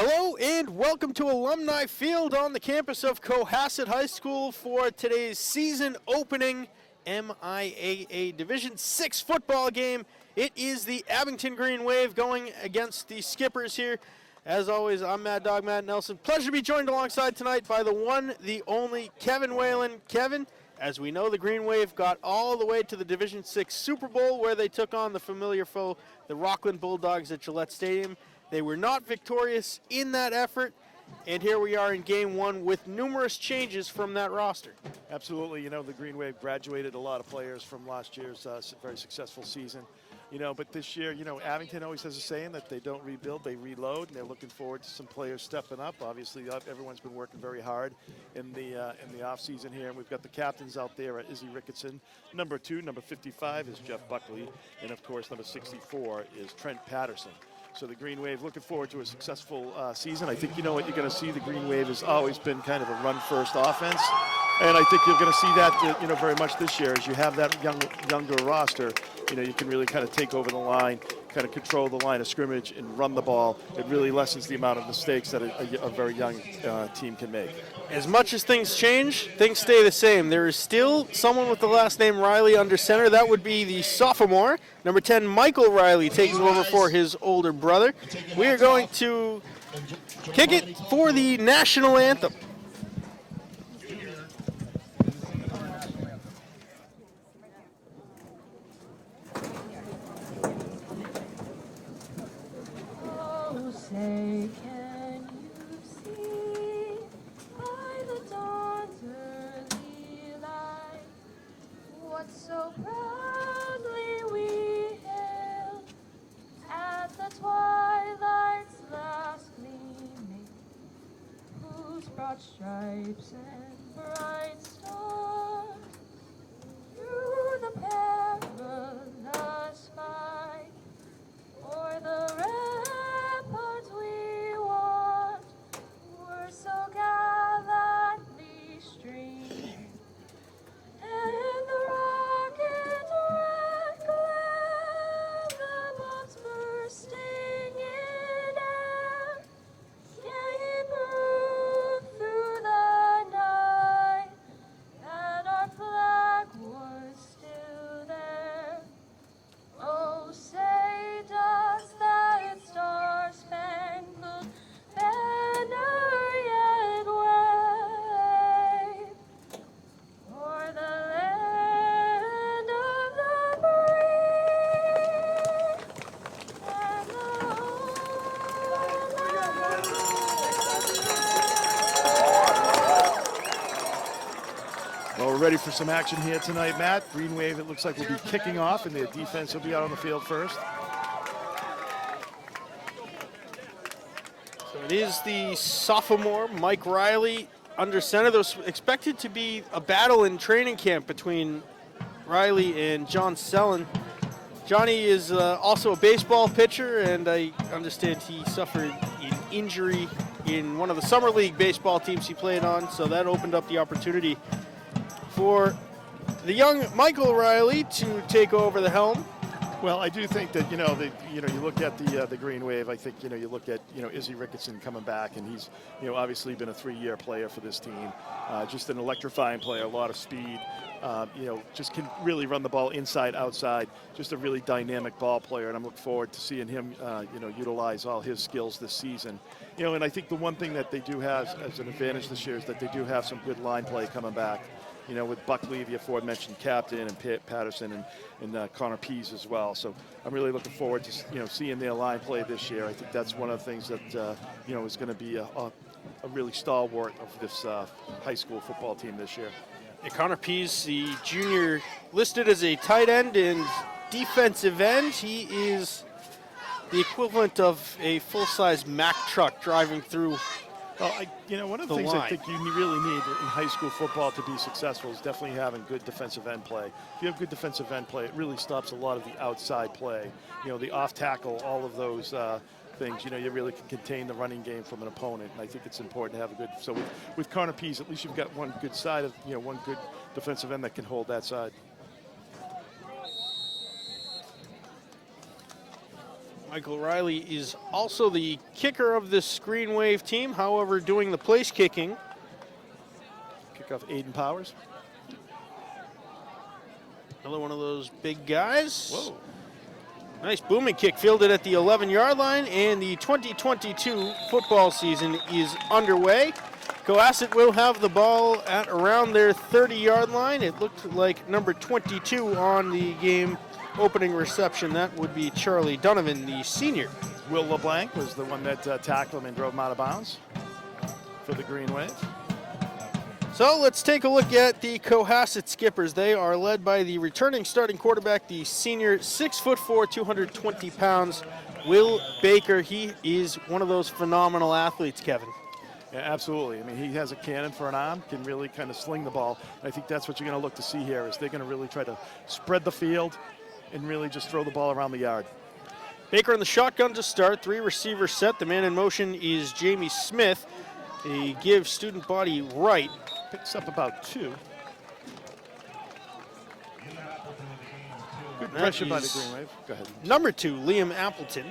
Hello and welcome to Alumni Field on the campus of Cohasset High School for today's season opening MIAA Division 6 football game. It is the Abington Green Wave going against the Skippers here. As always, I'm Mad Dog Matt Nelson. Pleasure to be joined alongside tonight by the one, the only Kevin Whalen. Kevin, as we know, the Green Wave got all the way to the Division 6 Super Bowl where they took on the familiar foe, the Rockland Bulldogs at Gillette Stadium. They were not victorious in that effort, and here we are in Game 1 with numerous changes from that roster. Absolutely. You know, the Green Wave graduated a lot of players from last year's very successful season. You know, but this year, you know, Abington always has a saying that they don't rebuild, they reload, and they're looking forward to some players stepping up. Obviously, everyone's been working very hard in the off season here, and we've got the captains out there at Izzy Ricketson. Number 2, number 55 is Jeff Buckley, and of course, number 64 is Trent Patterson. So the Green Wave looking forward to a successful season. I think you know what you're going to see. The Green Wave has always been kind of a run-first offense, and I think you're going to see that you know very much this year as you have that younger roster. You know, you can really kind of take over the line, kind of control the line of scrimmage and run the ball. It really lessens the amount of mistakes that a very young team can make. As much as things change, things stay the same. There is still someone with the last name Riley under center. That would be the sophomore, number 10, Michael Riley, taking over for his older brother. We are going to kick it for the national anthem. Say, can you see by the dawn's early light what so proudly we hailed at the twilight's last gleaming, whose broad stripes and bright stars through the perilous fight o'er the ramparts we watched were so gallantly streaming, and the rocket red glare, the bombs bursting in air, yea, proved through the night that our flag was still there. Oh, say does that star-spangled banner yet wave o'er the land of the brave and the home of the Well, we're ready for some action here tonight, Matt. Green Wave, it looks like, will be kicking off, and their defense will be out on the field first. So it is the sophomore, Mike Riley, under center. There was expected to be a battle in training camp between Riley and John Sellen. Johnny is also a baseball pitcher, and I understand he suffered an injury in one of the summer league baseball teams he played on, so that opened up the opportunity for the young Michael Riley to take over the helm. Well, I do think that, you look at the Green Wave, I think, you look at, Izzy Ricketson coming back, and he's, obviously been a 3-year player for this team. Just an electrifying player, a lot of speed, just can really run the ball inside, outside, just a really dynamic ball player, and I'm looking forward to seeing him, utilize all his skills this season. And I think the one thing that they do have as an advantage this year is that they do have some good line play coming back. With Buckley, the aforementioned captain, and Patterson and Connor Pease as well. So I'm really looking forward to seeing their line play this year. I think that's one of the things that is going to be a really stalwart of this high school football team this year. And Connor Pease, the junior, listed as a tight end and defensive end. He is the equivalent of a full-size Mack truck driving through. Well, one of the things line. I think you really need in high school football to be successful is definitely having good defensive end play. If you have good defensive end play, it really stops a lot of the outside play. The off tackle, all of those things. You really can contain the running game from an opponent, and I think it's important to have a good. So with Connor Pease, at least you've got one good side of one good defensive end that can hold that side. Michael Riley is also the kicker of this Green Wave team, however, doing the place kicking. Kick off Aiden Powers. Another one of those big guys. Whoa. Nice booming kick fielded at the 11-yard line, and the 2022 football season is underway. Cohasset will have the ball at around their 30-yard line. It looked like number 22 on the game opening reception. That would be Charlie Donovan, the senior. Will LeBlanc was the one that tackled him and drove him out of bounds for the Green Wave. So let's take a look at the Cohasset Skippers. They are led by the returning starting quarterback, the senior 6'4", 220 pounds, Will Baker. He is one of those phenomenal athletes, Kevin. Yeah, absolutely. I mean, he has a cannon for an arm, can really kind of sling the ball. I think that's what you're going to look to see here is they're going to really try to spread the field and really just throw the ball around the yard. Baker in the shotgun to start, 3 receivers set. The man in motion is Jamie Smith. They give student body right. Picks up about 2. Good pressure by the Green Wave. Go ahead. Number 2, Liam Appleton.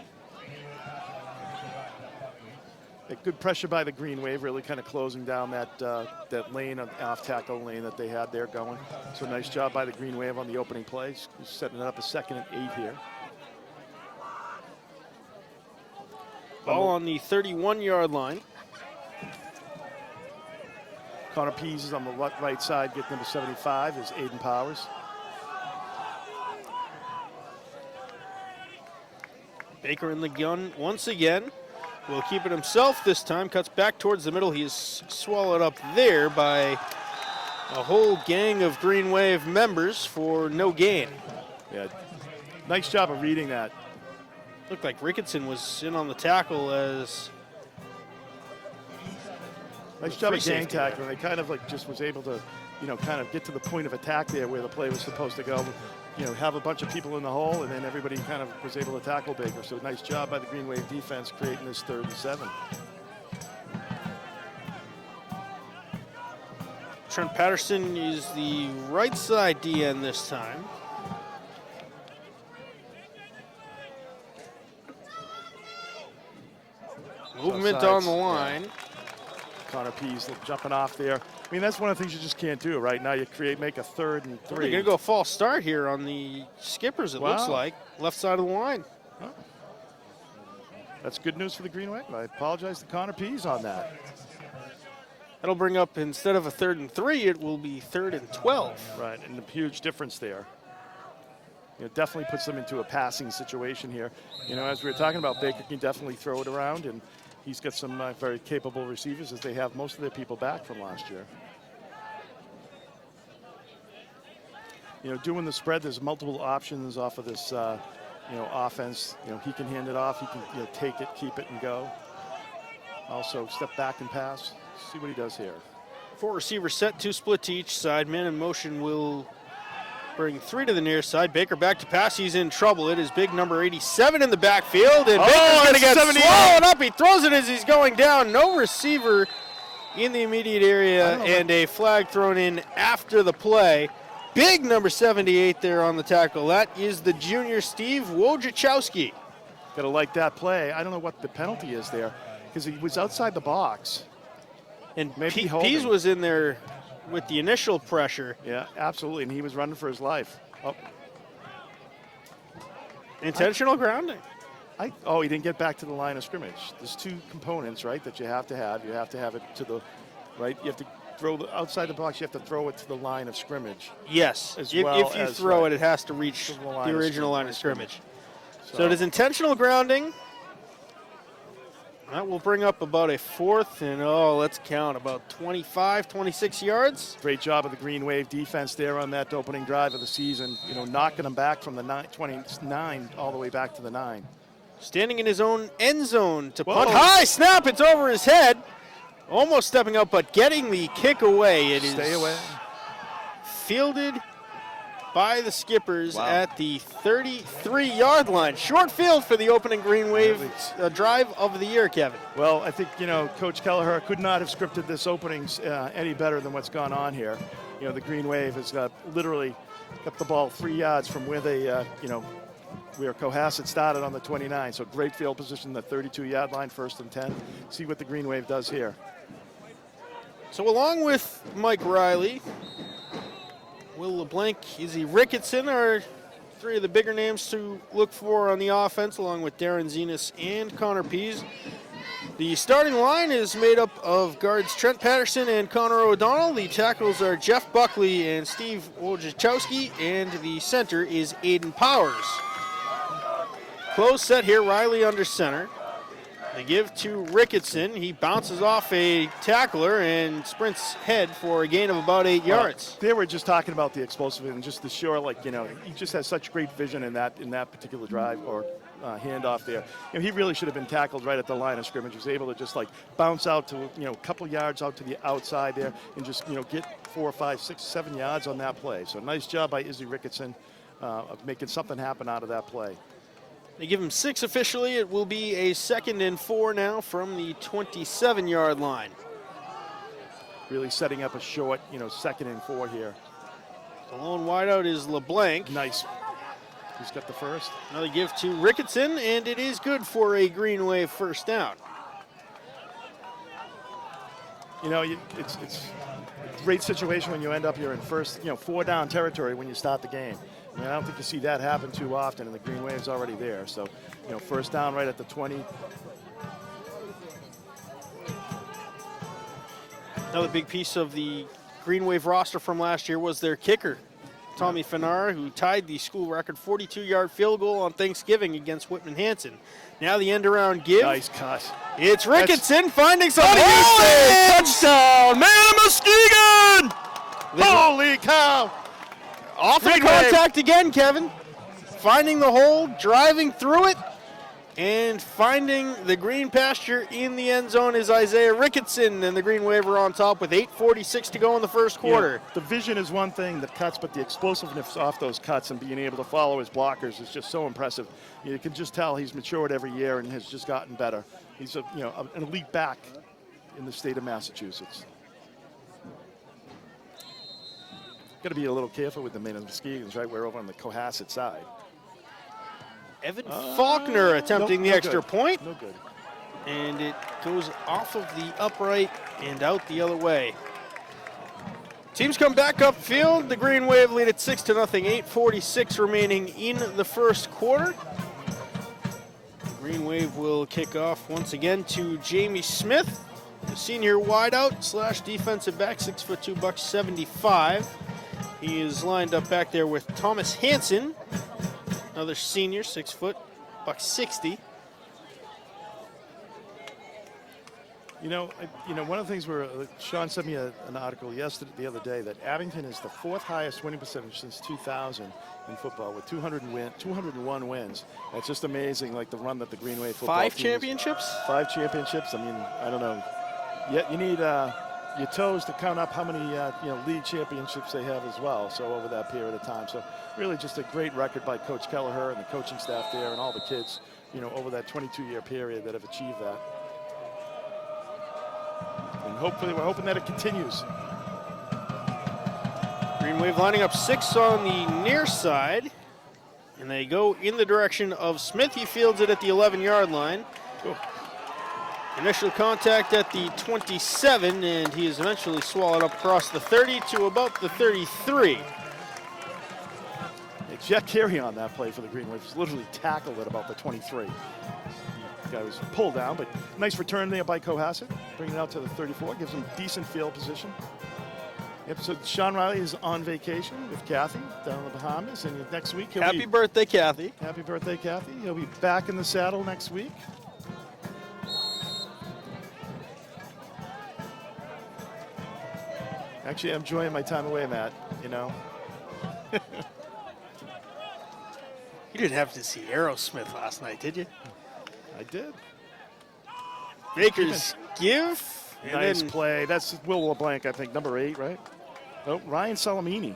Good pressure by the Green Wave, really kind of closing down that lane, off tackle lane that they had there going. So nice job by the Green Wave on the opening play. He's setting it up a 2nd and 8 here. Ball on the 31-yard line. Connor Pease is on the right side, get number 75 is Aiden Powers. Baker in the gun once again. Will keep it himself this time. Cuts back towards the middle. He is swallowed up there by a whole gang of Green Wave members for no gain. Yeah, nice job of reading that. Looked like Ricketson was in on the tackle as... Nice job of gang tackling. They kind of like just was able to, kind of get to the point of attack there where the play was supposed to go. Have a bunch of people in the hole, and then everybody kind of was able to tackle Baker. So nice job by the Green Wave defense creating this 3rd and 7. Trent Patterson is the right side DN this time. Movement on the line. Yeah. Connor Pease jumping off there. I mean, that's one of the things you just can't do right now. You make a 3rd and 3. They're going to go false start here on the Skippers, it looks like. Left side of the line. Huh. That's good news for the Green Wave. I apologize to Connor Pease on that. That'll bring up, instead of a 3rd and 3, it will be 3rd and 12. Right, and a huge difference there. Definitely puts them into a passing situation here. As we were talking about, Baker can definitely throw it around, and he's got some very capable receivers as they have most of their people back from last year. Doing the spread, there's multiple options off of this, offense. He can hand it off, he can, take it, keep it, and go. Also, step back and pass. See what he does here. 4 receivers set, 2 split to each side. Man in motion will bring 3 to the near side. Baker back to pass. He's in trouble. It is big number 87 in the backfield. And Baker's going to get swallowed up. He throws it as he's going down. No receiver in the immediate area, and a flag thrown in after the play. Big number 78 there on the tackle. That is the junior Steve Wojciechowski. Got to like that play. I don't know what the penalty is there because he was outside the box. And Pease was in there with the initial pressure. Yeah, absolutely, and he was running for his life. Oh. Intentional grounding. He didn't get back to the line of scrimmage. There's 2 components, right, that you have to have. You have to have it to the right. You have to throw outside the box. You have to throw it to the line of scrimmage. Yes. If you throw it, it has to reach the original line of scrimmage. So it is intentional grounding. That will bring up about a 4th and, let's count, about 25, 26 yards. Great job of the Green Wave defense there on that opening drive of the season, knocking them back from the 29 all the way back to the 9. Standing in his own end zone to punt. High snap, it's over his head. Almost stepping up, but getting the kick away. It is Stay away. Fielded by the Skippers at the 33-yard line. Short field for the opening Green Wave drive of the year, Kevin. Well, I think, Coach Kelleher could not have scripted this openings any better than what's gone on here. The Green Wave has literally got the ball 3 yards from where they, where Cohasset started on the 29. So great field position, the 32-yard line, 1st and 10. See what the Green Wave does here. So along with Mike Riley, Will LeBlanc, Izzy Ricketson are three of the bigger names to look for on the offense, along with Darren Zenas and Connor Pease. The starting line is made up of guards Trent Patterson and Connor O'Donnell. The tackles are Jeff Buckley and Steve Wojciechowski, and the center is Aiden Powers. Close set here, Riley under center. They give to Ricketson. He bounces off a tackler and sprints head for a gain of about 8 yards. They were just talking about the explosive and just the sure, like, you know, he just has such great vision in that particular drive or handoff there. You know, he really should have been tackled right at the line of scrimmage. He was able to just like bounce out to, you know, a couple yards out to the outside there and just, you know, get 4, 5, 6, 7 yards on that play. So nice job by Izzy Ricketson of making something happen out of that play. They give him 6 officially. It will be a 2nd and 4 now from the 27-yard line. Really setting up a short, you know, 2nd and 4 here. The lone wideout is LeBlanc. Nice. He's got the first. Another give to Ricketson, and it is good for a Green Wave first down. You know, it's a great situation when you end up here in first, you know, 4-down territory when you start the game. I mean, I don't think you see that happen too often, and the Green Wave's already there. So, you know, first down right at the 20. Another big piece of the Green Wave roster from last year was their kicker, Tommy Fanar, who tied the school record 42-yard field goal on Thanksgiving against Whitman Hanson. Now the end-around give. Nice cut. It's Ricketson finding somebody. Touchdown, man, Muskegon! Holy cow! Off the contact again, Kevin. Finding the hole, driving through it, and finding the green pasture in the end zone is Isaiah Ricketson, and the Green Wave are on top with 8:46 to go in the first quarter. Yeah, the vision is one thing, the cuts, but the explosiveness off those cuts and being able to follow his blockers is just so impressive. You can just tell he's matured every year and has just gotten better. He's an elite back in the state of Massachusetts. Got to be a little careful with the Muskegons, right? We're over on the Cohasset side. Evan Faulkner attempting the extra point. No good. And it goes off of the upright and out the other way. Teams come back upfield. The Green Wave lead at 6-0. 8:46 remaining in the first quarter. The Green Wave will kick off once again to Jamie Smith, the senior wideout / defensive back, 6'2", $175. He is lined up back there with Thomas Hansen, another senior, 6 foot, $160. One of the things where Sean sent me an article the other day that Abington is the 4th highest winning percentage since 2000 in football with 201 wins. That's just amazing, like the run that the Green Wave football 5 team championships? 5 championships. I mean, I don't know. Yet you need your toes to count up how many league championships they have as well. So over that period of time, so really just a great record by Coach Kelleher and the coaching staff there and all the kids, over that 22-year period that have achieved that. And hopefully, we're hoping that it continues. Green Wave lining up 6 on the near side, and they go in the direction of Smith. He fields it at the 11-yard line. Cool. Initial contact at the 27, and he is eventually swallowed up across the 30 to about the 33. Jet Carey on that play for the Green Wave was literally tackled at about the 23. The guy was pulled down, but nice return there by Cohasset. Bringing it out to the 34, gives him decent field position. Yep, so Sean Riley is on vacation with Kathy down in the Bahamas, and next week he'll Happy birthday, Kathy. Happy birthday, Kathy. He'll be back in the saddle next week. Actually, I'm enjoying my time away, Matt, You didn't have to see Aerosmith last night, did you? I did. Baker's give. Nice play. That's Will LeBlanc, I think, number 8, right? Oh, Ryan Salamini.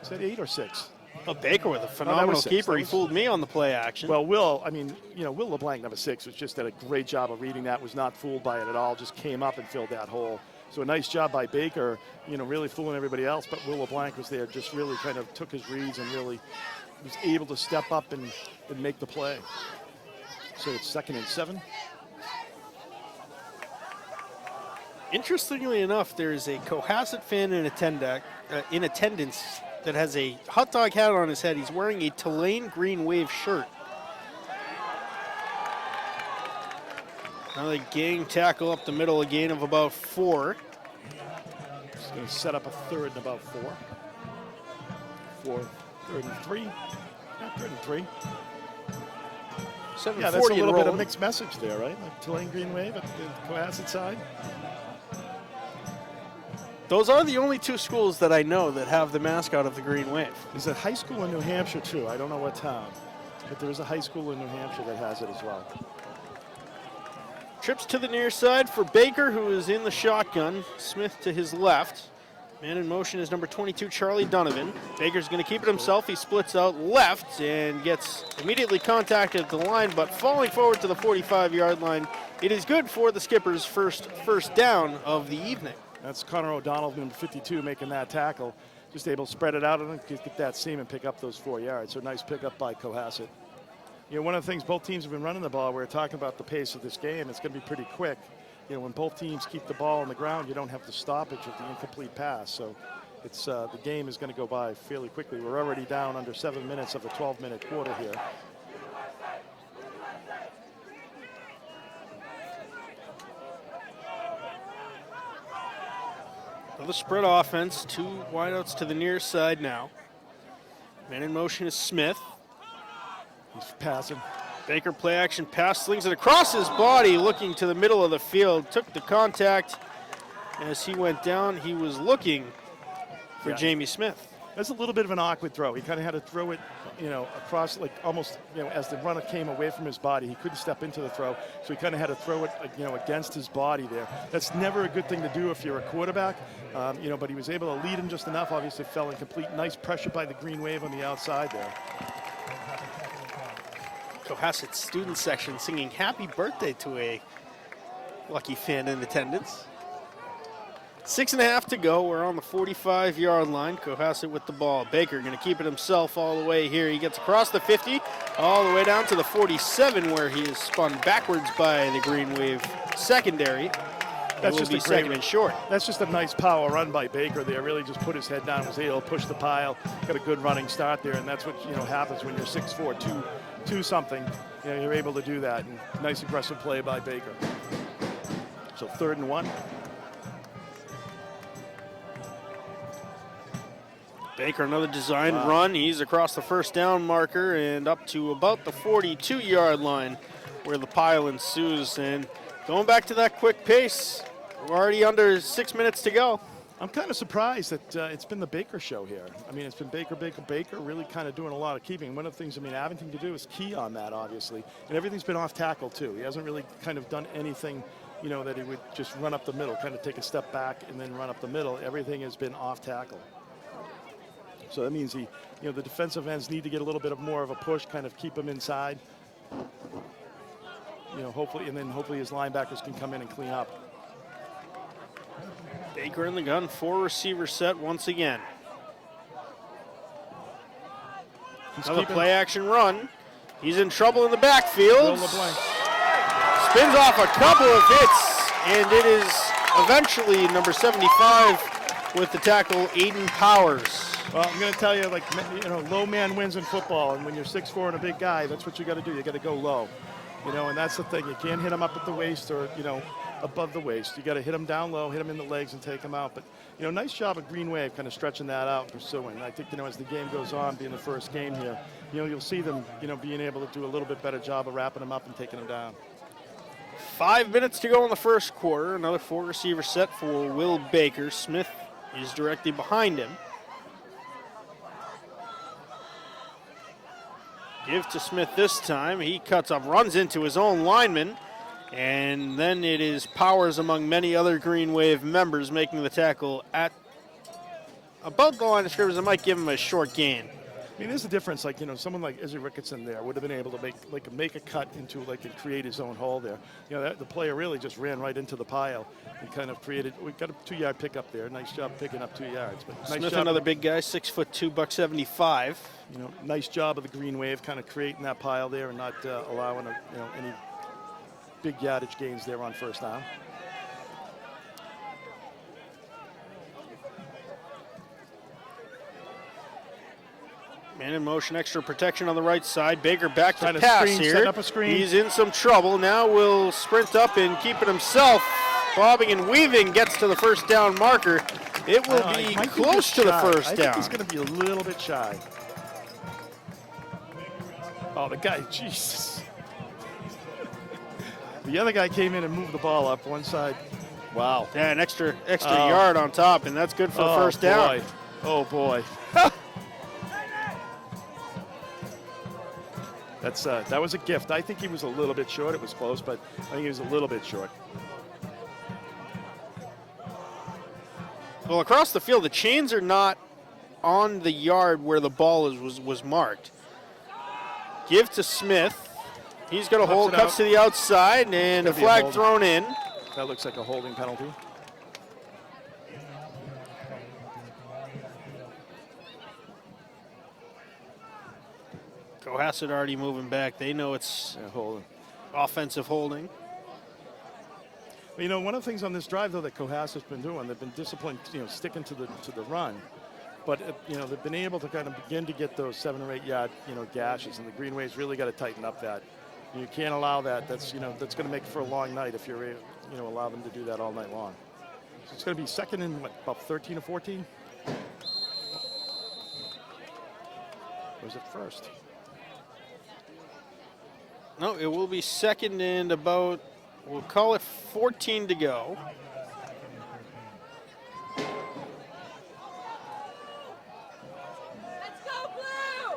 Is that 8 or 6? Oh, Baker with a phenomenal keeper. He fooled me on the play action. Well, Will LeBlanc, number 6, was just did a great job of reading that, was not fooled by it at all, just came up and filled that hole. So a nice job by Baker, really fooling everybody else, but Will LeBlanc was there, just really kind of took his reads and really was able to step up and make the play. So it's 2nd and 7. Interestingly enough, there's a Cohasset fan in attendance that has a hot dog hat on his head. He's wearing a Tulane Green Wave shirt. Another gang tackle up the middle, a gain of about 4. It's going to set up a 3rd and about 4. 3rd and 3. Yeah, 3rd and 3. 7:40 Yeah, that's a little bit of rolling. mixed message there, right? Like Tulane Green Wave at the Cohasset side. Those are the only 2 schools that I know that have the mascot of the Green Wave. There's a high school in New Hampshire, too. I don't know what town. But there is a high school in New Hampshire that has it as well. Trips to the near side for Baker, who is in the shotgun. Smith to his left. Man in motion is number 22, Charlie Donovan. Baker's going to keep it himself. He splits out left and gets immediately contacted at the line, but falling forward to the 45-yard line. It is good for the Skipper's first down of the evening. That's Connor O'Donnell, number 52, making that tackle. Just able to spread it out and get that seam and pick up those 4 yards. So nice pickup by Cohasset. You know, one of the things both teams have been running the ball. We're talking about the pace of this game. It's going to be pretty quick. You know, when both teams keep the ball on the ground, you don't have the stoppage of the incomplete pass. So it's the game is going to go by fairly quickly. We're already down under 7 minutes of a 12-minute quarter here. The spread offense, 2 wideouts to the near side now. Man in motion is Smith. He's passing. Baker play action pass, slings it across his body, looking to the middle of the field. Took the contact as he went down. He was looking for Jamie Smith. That's a little bit of an awkward throw. He kind of had to throw it, you know, across, like almost, you know, as the runner came away from his body. He couldn't step into the throw, so he kind of had to throw it, you know, against his body there. That's never a good thing to do if you're a quarterback, you know, but he was able to lead him just enough. Obviously fell incomplete. Nice pressure by the Green Wave on the outside there. Cohasset student section singing happy birthday to a lucky fan in attendance. 6.5 to go. We're on the 45-yard line. Cohasset with the ball. Baker going to keep it himself all the way here. He gets across the 50, all the way down to the 47, where he is spun backwards by the Green Wave secondary. That's just a great 2nd and short. That's just a nice power run by Baker there. Really just put his head down, was able to push the pile, got a good running start there, and that's what, you know, happens when you're 6'4", 2 something. You know, you're able to do that. And nice aggressive play by Baker. So 3rd and 1. Baker, another design run. He's across the first down marker and up to about the 42-yard line where the pile ensues. And going back to that quick pace, we're already under 6 minutes to go. I'm kind of surprised that it's been the Baker show here. I mean, it's been Baker, really kind of doing a lot of keeping. One of the things, I mean, Abington to do is key on that, obviously. And everything's been off tackle, too. He hasn't really kind of done anything, you know, that he would just run up the middle, kind of take a step back and then run up the middle. Everything has been off tackle. So that means you know, the defensive ends need to get a little bit of more of a push, kind of keep him inside. You know, hopefully his linebackers can come in and clean up. Baker in the gun, 4 receiver set once again. Another play action run. He's in trouble in the backfield. Spins off a couple of hits, and it is eventually number 75 with the tackle, Aiden Powers. Well, I'm going to tell you, like, you know, low man wins in football, and when you're 6'4" and a big guy, that's what you got to do. You got to go low, you know, and that's the thing. You can't hit him up at the waist or, you know, above the waist. You got to hit him down low, hit him in the legs, and take him out. But, you know, nice job of Green Wave kind of stretching that out and pursuing. I think, you know, as the game goes on, being the first game here, you know, you'll see them, you know, being able to do a little bit better job of wrapping him up and taking him down. 5 minutes to go in the first quarter. Another 4 receiver set for Will Baker. Smith is directly behind him. Give to Smith this time. He cuts up, runs into his own lineman, and then it is Powers among many other Green Wave members making the tackle at about the line of scrimmage. I might give him a short gain. I mean, there's a difference. Like, someone like Izzy Ricketson there would have been able to make a cut into and create his own hole there. The player really just ran right into the pile and kind of created. We got a 2-yard pickup there. Nice job picking up 2 yards. But nice Smith, job another big guy, 6'2", $175. Nice job of the Green Wave kind of creating that pile there and not allowing any big yardage gains there on first down. Man in motion, extra protection on the right side. Baker back to Trying to pass screen, here. set up a screen. He's in some trouble. Now will sprint up and keep it himself. Bobbing and weaving gets to the first down marker. It will be close to the first down. I think he's going to be a little bit shy. Oh, the guy, Jesus. The other guy came in and moved the ball up one side. Wow. Yeah, an extra yard on top, and that's good for the first down. Oh, boy. That was a gift. I think he was a little bit short. It was close, but I think he was a little bit short. Well, across the field, the chains are not on the yard where the ball was marked. Give to Smith. He's going to hold, cuts to the outside, and a flag thrown in. That looks like a holding penalty. Cohasset already moving back. They know it's holding. Offensive holding. Well, one of the things on this drive, though, that Cohasset's been doing, they've been disciplined, sticking to the run. But, they've been able to kind of begin to get those 7 or 8 yard, gashes, and the Green Wave's really got to tighten up that. You can't allow that. That's going to make for a long night if you're, allow them to do that all night long. So it's going to be second and, about 13 or 14? Or was it first? No, it will be second and about, we'll call it 14 to go.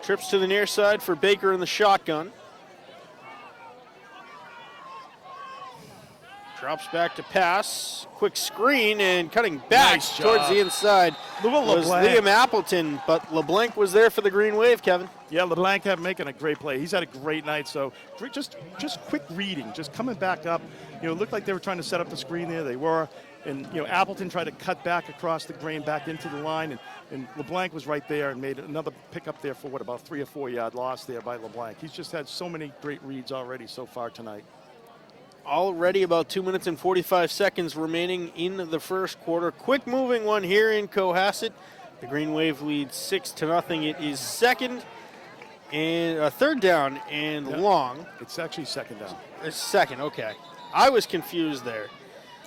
Trips to the near side for Baker in the shotgun. Drops back to pass. Quick screen and cutting back towards the inside was Liam Appleton, but LeBlanc was there for the Green Wave, Kevin. Yeah, LeBlanc had making a great play. He's had a great night. So just quick reading, just coming back up. It looked like they were trying to set up the screen there. They were. And, Appleton tried to cut back across the grain back into the line. And LeBlanc was right there and made another pickup there for, about 3 or 4 yard loss there by LeBlanc. He's just had so many great reads already so far tonight. Already about 2 minutes and 45 seconds remaining in the first quarter. Quick moving one here in Cohasset. The Green Wave leads 6-0. It is third down and long. It's actually second down. It's second, okay. I was confused there.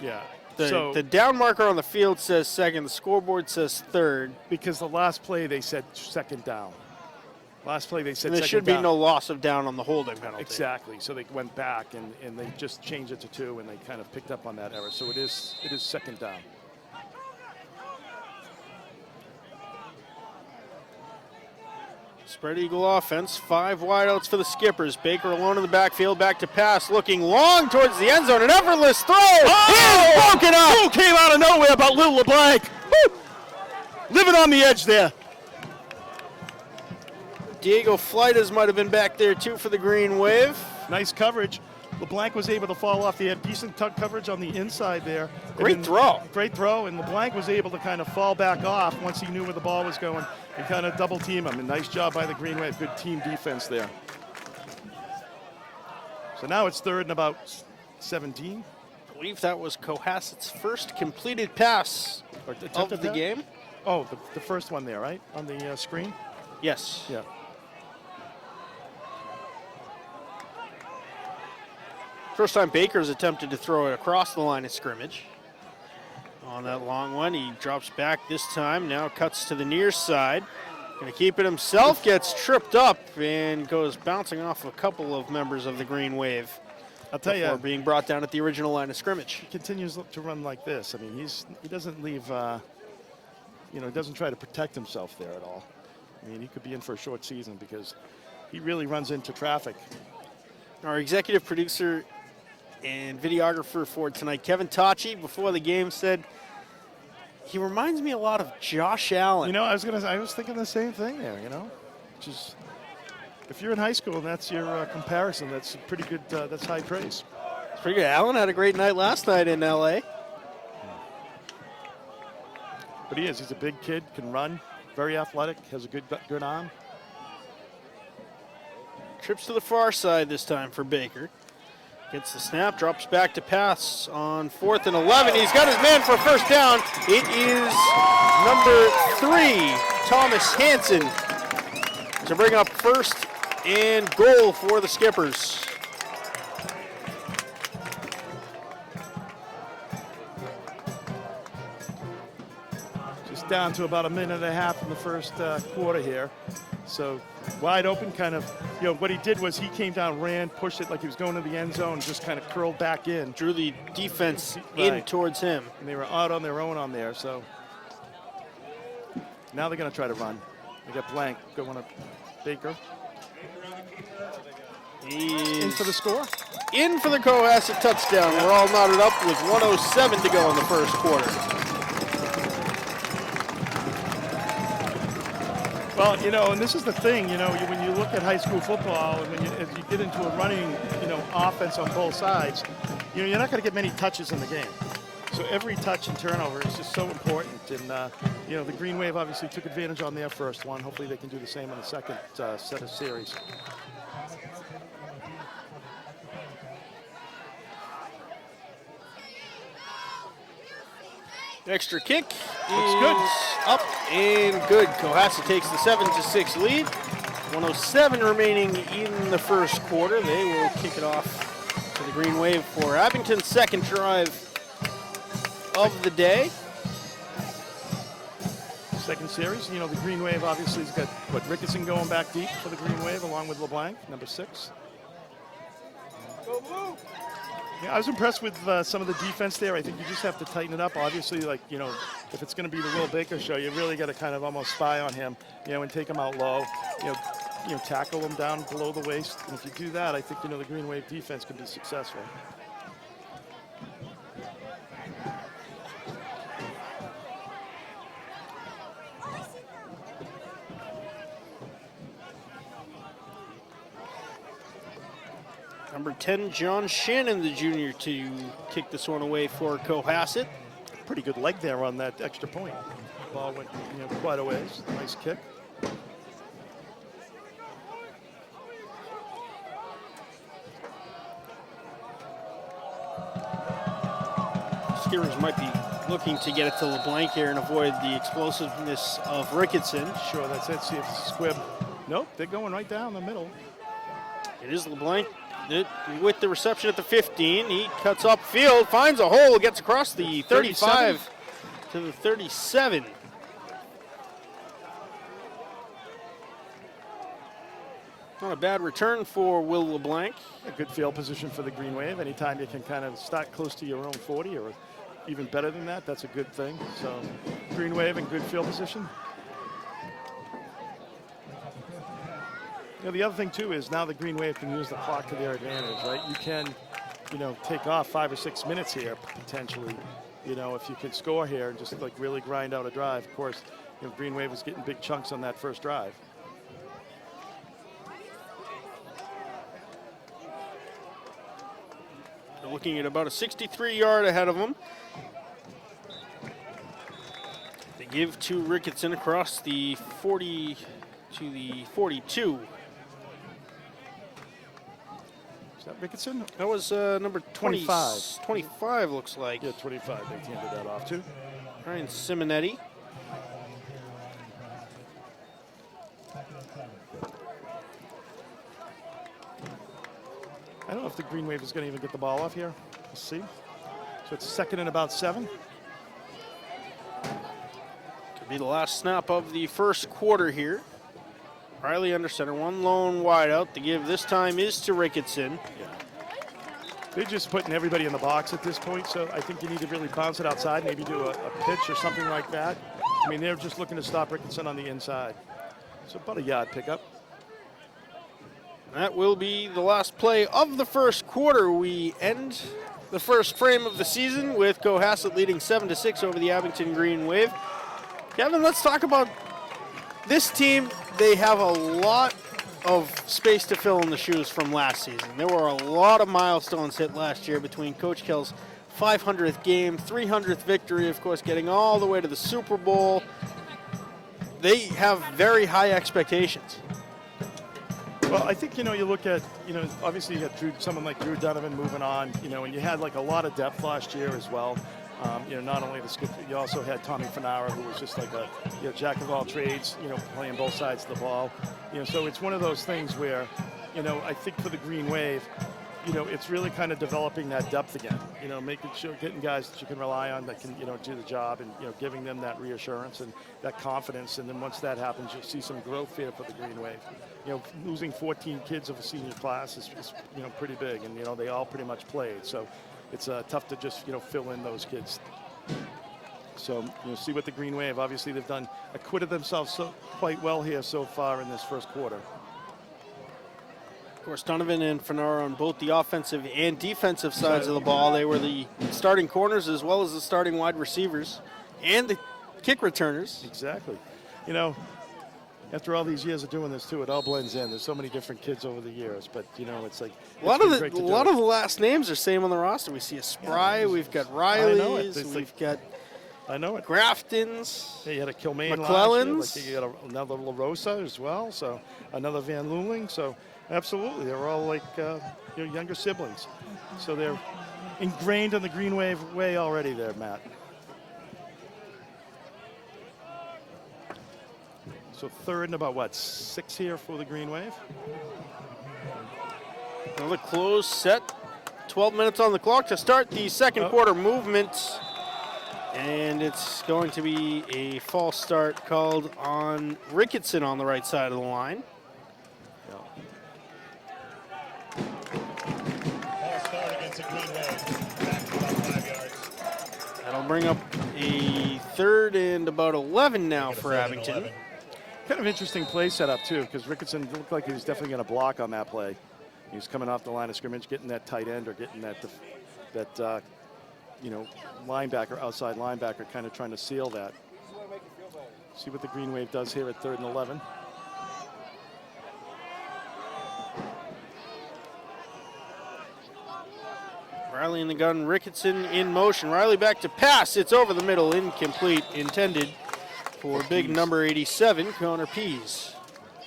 Yeah. The down marker on the field says second. The scoreboard says third. Because the last play they said second down. Last play they said second down. There should be no loss of down on the holding penalty. Exactly. So they went back and they just changed it to 2 and they kind of picked up on that error. So it is second down. Spread Eagle offense. 5 wideouts for the Skippers. Baker alone in the backfield. Back to pass. Looking long towards the end zone. An effortless throw. Oh! Broken up. Who came out of nowhere about Little LeBlanc? Woo! Living on the edge there. Diego Fleitas might have been back there too for the Green Wave. Nice coverage. LeBlanc was able to fall off. They had decent coverage on the inside there. Great throw. Great throw, and LeBlanc was able to kind of fall back off once he knew where the ball was going and kind of double team him. And nice job by the Green Wave. Good team defense there. So now it's third and about 17. I believe that was Cohasset's first completed pass of the game. Oh, the first one there, right? On the screen? Yes. Yeah. First time Baker's attempted to throw it across the line of scrimmage. On that long one, he drops back this time, now cuts to the near side. Gonna keep it himself, gets tripped up and goes bouncing off a couple of members of the Green Wave. I'll tell you, being brought down at the original line of scrimmage. He continues to run like this. I mean, he doesn't leave, he doesn't try to protect himself there at all. I mean, he could be in for a short season because he really runs into traffic. Our executive producer and videographer for tonight, Kevin Tachi, before the game said, he reminds me a lot of Josh Allen. I was thinking the same thing there, which is, if you're in high school and that's your comparison, that's pretty good. That's high praise. It's pretty good. Allen had a great night last night in L.A. But he is. He's a big kid, can run, very athletic, has a good arm. Trips to the far side this time for Baker. Gets the snap, drops back to pass on 4th and 11. He's got his man for a first down. It is number 3, Thomas Hansen, to bring up 1st and goal for the Skippers. Just down to about a minute and a half in the first quarter here. So wide open, kind of, what he did was he came down, ran, pushed it like he was going to the end zone, just kind of curled back in. Drew the defense in Right. towards him. And they were out on their own on there, so now they're going to try to run. They got blank going up Baker. He's In for the score. in for the Cohasset touchdown. We're all knotted up with 1:07 to go in the first quarter. Well, and this is the thing, when you look at high school football and as you get into a running, offense on both sides, you're not going to get many touches in the game. So every touch and turnover is just so important. And, the Green Wave obviously took advantage on their first one. Hopefully they can do the same on the second set of series. Extra kick Looks is good. up and good. Cohasset takes the 7-6 lead. 1:07 remaining in the first quarter. They will kick it off to the Green Wave for Abington's second drive of the day. Second series, the Green Wave obviously has got, Ricketson going back deep for the Green Wave along with LeBlanc, number 6. Yeah, I was impressed with some of the defense there. I think you just have to tighten it up. Obviously, if it's going to be the Will Baker show, you really got to kind of almost spy on him, and take him out low, tackle him down below the waist. And if you do that, I think, the Green Wave defense can be successful. Number 10, John Shannon, the junior, to kick this one away for Cohasset. Pretty good leg there on that extra point. Ball went, quite a ways. Nice kick. Skippers might be looking to get it to LeBlanc here and avoid the explosiveness of Ricketson. Sure, that's it. See if it's a squib. Nope, they're going right down the middle. It is LeBlanc with the reception at the 15. He cuts upfield, finds a hole, gets across the 35 to the 37. Not a bad return for Will LeBlanc. A good field position for the Green Wave. Anytime you can kind of start close to your own 40 or even better than that, that's a good thing. So Green Wave in good field position. The other thing too is now the Green Wave can use the clock to their advantage, right? You can, take off 5 or 6 minutes here potentially, if you can score here and just really grind out a drive. Of course, Green Wave was getting big chunks on that first drive. They're looking at about a 63-yard ahead of them. They give to Ricketson across the 40 to the 42. Is that Ricketson? That was number 20, 25. 25 looks like. Yeah, 25 they handed that off to. Ryan Simonetti. I don't know if the Green Wave is going to even get the ball off here. We'll see. So it's second and about 7. Could be the last snap of the first quarter here. Riley under center, one lone wide out. The give this time is to Ricketson. They're just putting everybody in the box at this point, so I think you need to really bounce it outside, maybe do a pitch or something like that. I mean, they're just looking to stop Ricketson on the inside. So about a yard pickup. That will be the last play of the first quarter. We end the first frame of the season with Cohasset leading 7-6 over the Abington Green Wave. Kevin, let's talk about This team, they have a lot of space to fill in the shoes from last season. There were a lot of milestones hit last year between Coach Kell's 500th game, 300th victory, of course, getting all the way to the Super Bowl. They have very high expectations. Well, I think, you look at, obviously you had someone like Drew Donovan moving on, and you had like a lot of depth last year as well. Not only the skip, you also had Tommy Fanara, who was just like a jack of all trades, playing both sides of the ball. So it's one of those things where, I think for the Green Wave, it's really kind of developing that depth again. Making sure getting guys that you can rely on that can, do the job, and giving them that reassurance and that confidence. And then once that happens, you'll see some growth here for the Green Wave. Losing 14 kids of a senior class is pretty big, and they all pretty much played. So it's tough to just fill in those kids. So see what the Green Wave. Obviously, they've acquitted themselves quite well here so far in this first quarter. Of course, Donovan and Fanara on both the offensive and defensive sides of the ball. They were the starting corners as well as the starting wide receivers and the kick returners. Exactly. After all these years of doing this too, it all blends in. There's so many different kids over the years, but it's like a lot of the last names are same on the roster. We see a Spry, we've got Riley's, we've got Grafton's. Yeah, you had a Kilmaine McClellan's. last year. You got another La Rosa as well, so another Van Luling. So absolutely, they're all like younger siblings. So they're ingrained in the Green Wave way already there, Matt. So third and about 6 here for the Green Wave. Another close set. 12 minutes on the clock to start the second quarter movement. And it's going to be a false start called on Ricketson on the right side of the line. False start against the Green Wave. Back to about 5 yards. That'll bring up a third and about 11 now for Abington. Kind of interesting play setup too, because Ricketson looked like he was definitely going to block on that play. He was coming off the line of scrimmage, getting that tight end or getting that linebacker, outside linebacker, kind of trying to seal that. See what the Green Wave does here at 3rd and 11. Riley in the gun, Ricketson in motion. Riley back to pass. It's over the middle, incomplete, intended for big number 87, Connor Pease.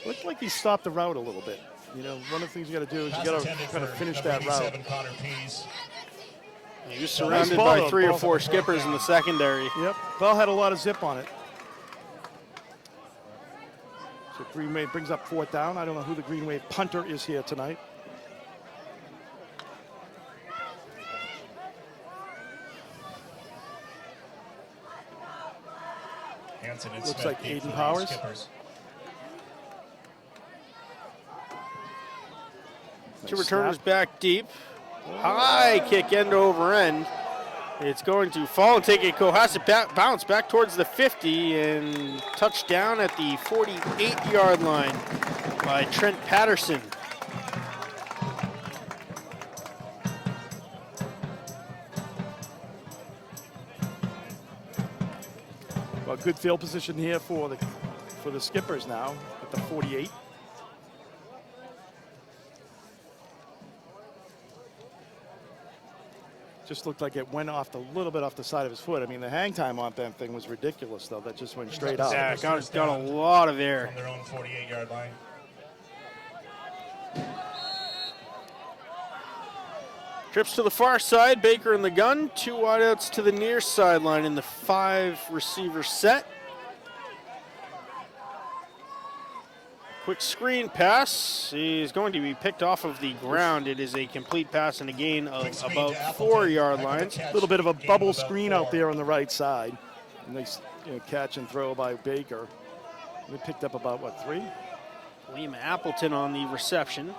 Looked like he stopped the route a little bit. One of the things you got to do is you got to kind of finish that route. He was surrounded by 3 or 4 skippers in the secondary. Yep, ball had a lot of zip on it. So Green Wave brings up 4th down. I don't know who the Green Wave punter is here tonight. Looks like Aiden Powers. Two returners back deep. High kick end over end. It's going to fall and take a Cohasset bounce back towards the 50 and touchdown at the 48-yard line by Trent Patterson. Well, good field position here for the skippers now at the 48. Just looked like it went off a little bit off the side of his foot. I mean, the hang time on that thing was ridiculous, though. That just went straight out. Yeah, got a lot of air. From their own 48-yard line. Trips to the far side, Baker in the gun. 2 wideouts to the near sideline in the 5-receiver set. Quick screen pass is going to be picked off of the ground. It is a complete pass and a gain of about 4-yard lines. A little bit of a bubble screen out there on the right side. Nice catch and throw by Baker. We picked up about, 3? Liam Appleton on the reception.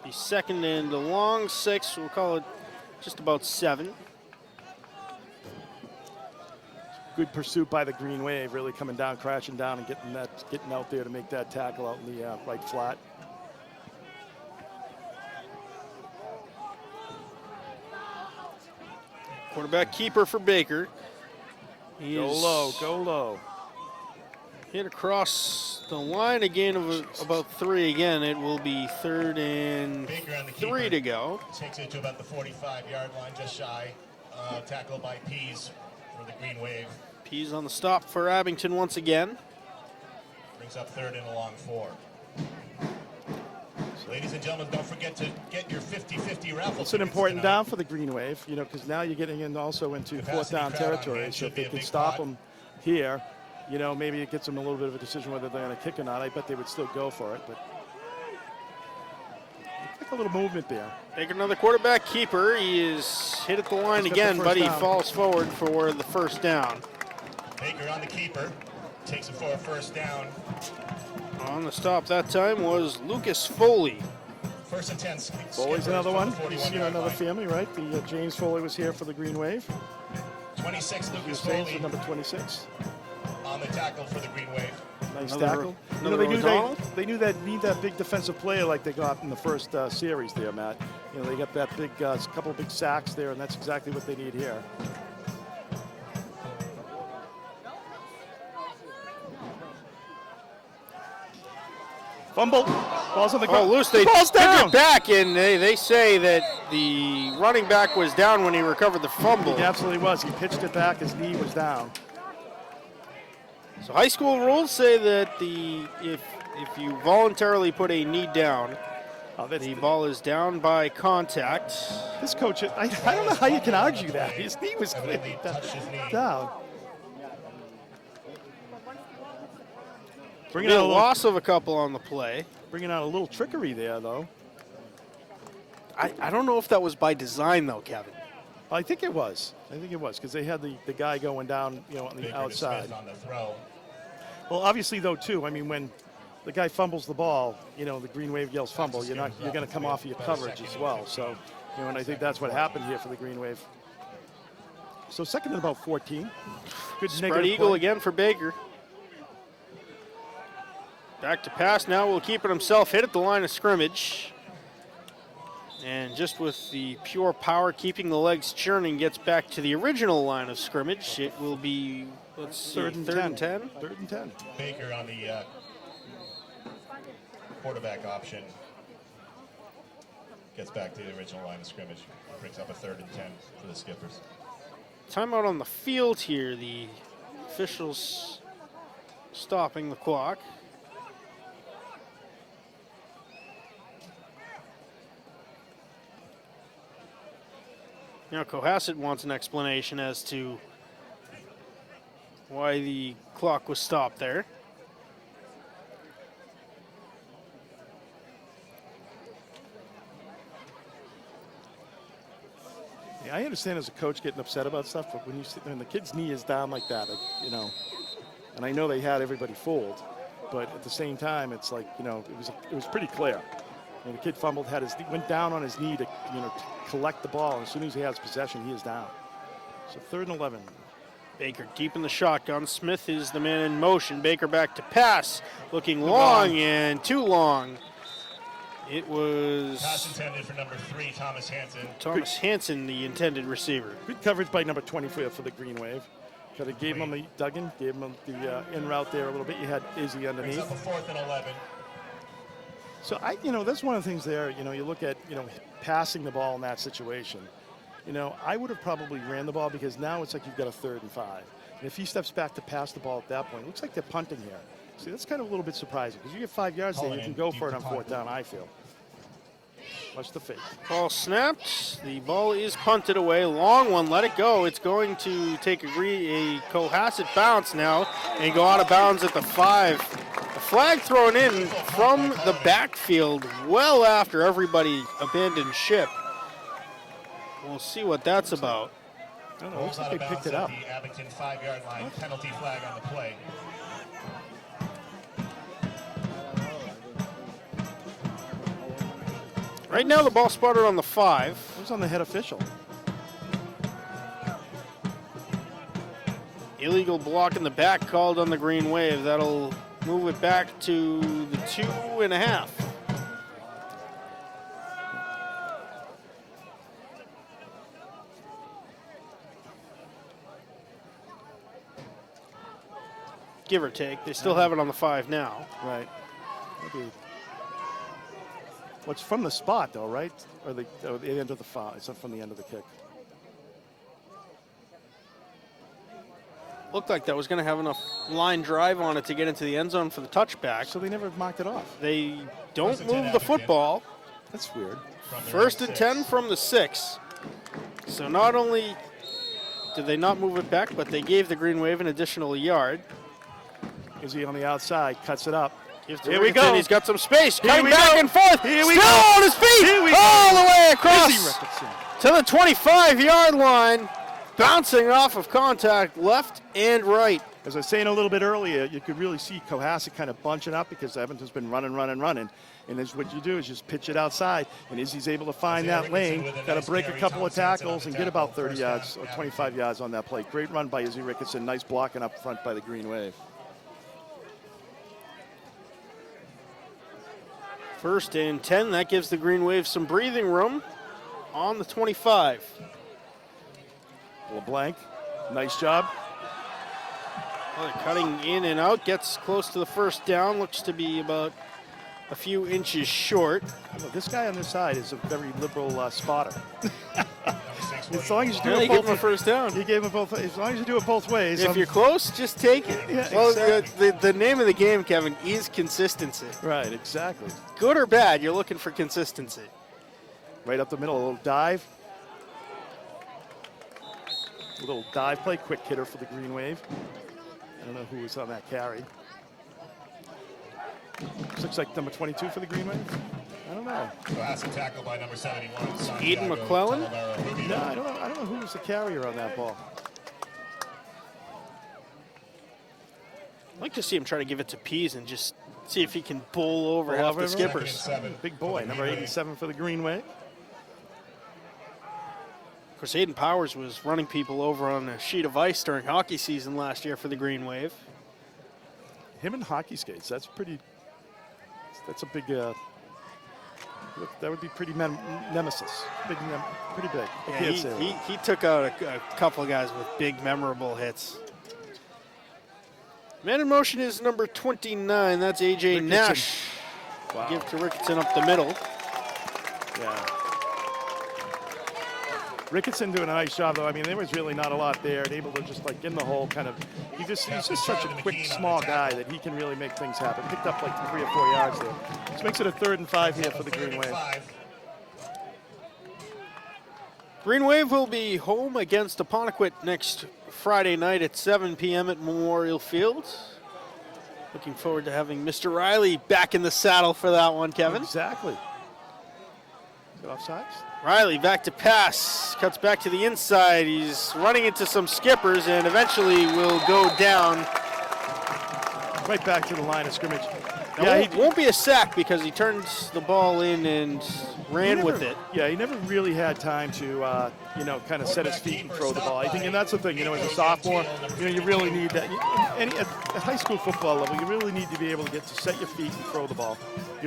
The second and a long 6, we'll call it just about 7. Good pursuit by the Green Wave, really coming down, crashing down, and getting out there to make that tackle out in the right flat. Quarterback keeper for Baker. Go low, go low. Hit across the line again of about 3 again. It will be 3rd and Baker on the 3 keeper. to go. Takes it to about the 45-yard line, just shy. Tackled by Pease for the Green Wave. Pease on the stop for Abington once again. Brings up 3rd and a long 4. Ladies and gentlemen, don't forget to get your 50-50 raffle. It's an tickets important tonight. down for the Green Wave, you know, because now you're getting in also into fourth Capacity down crowd on territory. hand So should if be they a can big stop pot. them here, you know, maybe it gets them a little bit of a decision whether they're going to kick or not. I bet they would still go for it, but looks like a little movement there. Take another quarterback keeper. He is hit at the line He's got the again, first but he down. falls forward for the first down. Baker on the keeper. Takes it for a first down. On the stop that time was Lucas Foley. 1st and 10. Foley's Skippers another from one. the You see 41-yard another line. family, right? The James Foley was here for the Green Wave. 26, He was Lucas saved Foley for number 26. on the tackle for the Green Wave. Nice Another- tackle. You know, another they knew O'Donnell? they knew that need that big defensive player like they got in the first series there, Matt. You know, they got that big couple of big sacks there, and that's exactly what they need here. Fumble. Ball's on the Oh, ground. loose. They Ball's took down. it back, and they say that the running back was down when he recovered the fumble. He absolutely was. He pitched it back. His knee was down. So high school rules say that if you voluntarily put a knee down, Oh, that's the ball is down by contact. This coach, I don't know how you can argue that. His knee was Evidently touched his knee. down. Be Bringing a out a little, loss of a couple on the play. bringing out a little trickery there, though. I don't know if that was by design, though, Kevin. I think it was. I think it was because they had the guy going down, you know, on the Baker to outside. Smith on the throw. Well, obviously, though, too. I mean, when the guy fumbles the ball, you know, the Green Wave yells fumble. You're going to come off of your coverage as well. So, you know, and I think that's what happened here for the Green Wave. So 2nd and about 14. Good Spread negative eagle play. again for Baker. Back to pass now. Will keep it himself. Hit at the line of scrimmage. And just with the pure power keeping the legs churning, gets back to the original line of scrimmage. It will be, let's see, Third and 10. 3rd and 10. Baker on the quarterback option. Gets back to the original line of scrimmage. Brings up a 3rd and 10 for the Skippers. Timeout on the field here. The officials stopping the clock. Now Cohasset wants an explanation as to why the clock was stopped there. Yeah, I understand as a coach getting upset about stuff, but when the kid's knee is down like that, you know, and I know they had everybody fooled, but at the same time, it's like, you know, it was pretty clear. You know, the kid fumbled, went down on his knee to, you know, to collect the ball, and as soon as he has possession, he is down. So 3rd and 11. Baker keeping the shotgun. Smith is the man in motion. Baker back to pass. Looking long and too long. It was Pass intended for number 3, Thomas Hansen. Thomas Hansen, the intended receiver. Good coverage by number 24 for the Green Wave. Kind of gave him the Duggan, gave him the in route there a little bit. You had Izzy Brings underneath. up a 4th and 11. So you know, that's one of the things there. You know, you look at, you know, passing the ball in that situation. You know, I would have probably ran the ball because now it's like you've got a 3rd and 5. And if he steps back to pass the ball at that point, it looks like they're punting here. See, that's kind of a little bit surprising because you get 5 yards there, you can go for it on 4th down. I feel. Watch the fake. Ball snapped. The ball is punted away. Long one. Let it go. It's going to take a Cohasset bounce now and go out of bounds at the 5. A flag thrown in from the backfield well after everybody abandoned ship. We'll see what that's about. I don't know. It Rolls looks like out they of picked bounds it at up. the Abington 5-yard line. Penalty flag on the play. Right now the ball spotted on the 5. It was on the head official. Illegal block in the back called on the Green Wave. That'll move it back to the 2.5. give or take. They still have it on the 5 now. Right. Maybe. Well, it's from the spot, though, right? Or the end of the foul. It's not from the end of the kick. Looked like that was going to have enough line drive on it to get into the end zone for the touchback. So they never marked it off. They don't move the football. That's weird. 1st and 10 from the 6. So not only did they not move it back, but they gave the Green Wave an additional yard. Is he on the outside? Cuts it up. Here we go. He's got some space. Cutting we back go. and forth. Here we Still go. on his feet. Here we all go. the way Izzy across Ricketson. to the 25-yard line. Bouncing off of contact left and right. As I was saying a little bit earlier, you could really see Cohasset kind of bunching up because Abington's been running. And as what you do is just pitch it outside, and Izzy's able to find that lane, got to break a couple of tackles and get about 30 yards or 25 yards on that play. Great run by Izzy Ricketson. Nice blocking up front by the Green Wave. 1st and 10. That gives the Green Wave some breathing room on the 25. LeBlanc, nice job. Well, they're cutting in and out. Gets close to the 1st down. Looks to be about a few inches short. Well, this guy on this side is a very liberal spotter. As long as you do They it gave him a both, 1st down. he gave him both. As long as you do it both ways. If you're close, just take it. Yeah, well, exactly. the name of the game, Kevin, is consistency. Right, exactly. Good or bad, you're looking for consistency. Right up the middle, a little dive. A little dive play, quick hitter for the Green Wave. I don't know who was on that carry. Looks like number 22 for the Green Wave. I don't know. Cohasset tackle by number 71. Eden McClellan? No, I don't know who was the carrier on that ball. I'd like to see him try to give it to Pease and just see if he can bowl over half the skippers. Big boy, number 87 for the Green Wave. Of course, Aiden Powers was running people over on a sheet of ice during hockey season last year for the Green Wave. Him and hockey skates, that's pretty, that's a big, that would be pretty nemesis. Pretty big. I Yeah, can't say that. he took out a couple of guys with big, memorable hits. Man in motion is number 29. That's A.J. Ricketson. Nash. Wow. Give to Ricketson up the middle. Yeah. Ricketson doing a nice job, though. I mean, there was really not a lot there, and able to just like in the hole, kind of. He's just such a quick, small guy that he can really make things happen. Picked up like 3 or 4 yards there. This makes it a 3rd and 5 here for the Green Wave. Green Wave will be home against Apponequet next Friday night at 7 p.m. at Memorial Field. Looking forward to having Mr. Riley back in the saddle for that one, Kevin. Exactly. Is it offsides? Riley back to pass, cuts back to the inside. He's running into some skippers and eventually will go down. Right back to the line of scrimmage. Yeah, he won't be a sack because he turns the ball in and ran with it. Yeah, he never really had time to, kind of set his feet and throw the ball. I think, and that's the thing, as a sophomore, you really need that. At high school football level, you really need to be able to get to set your feet and throw the ball.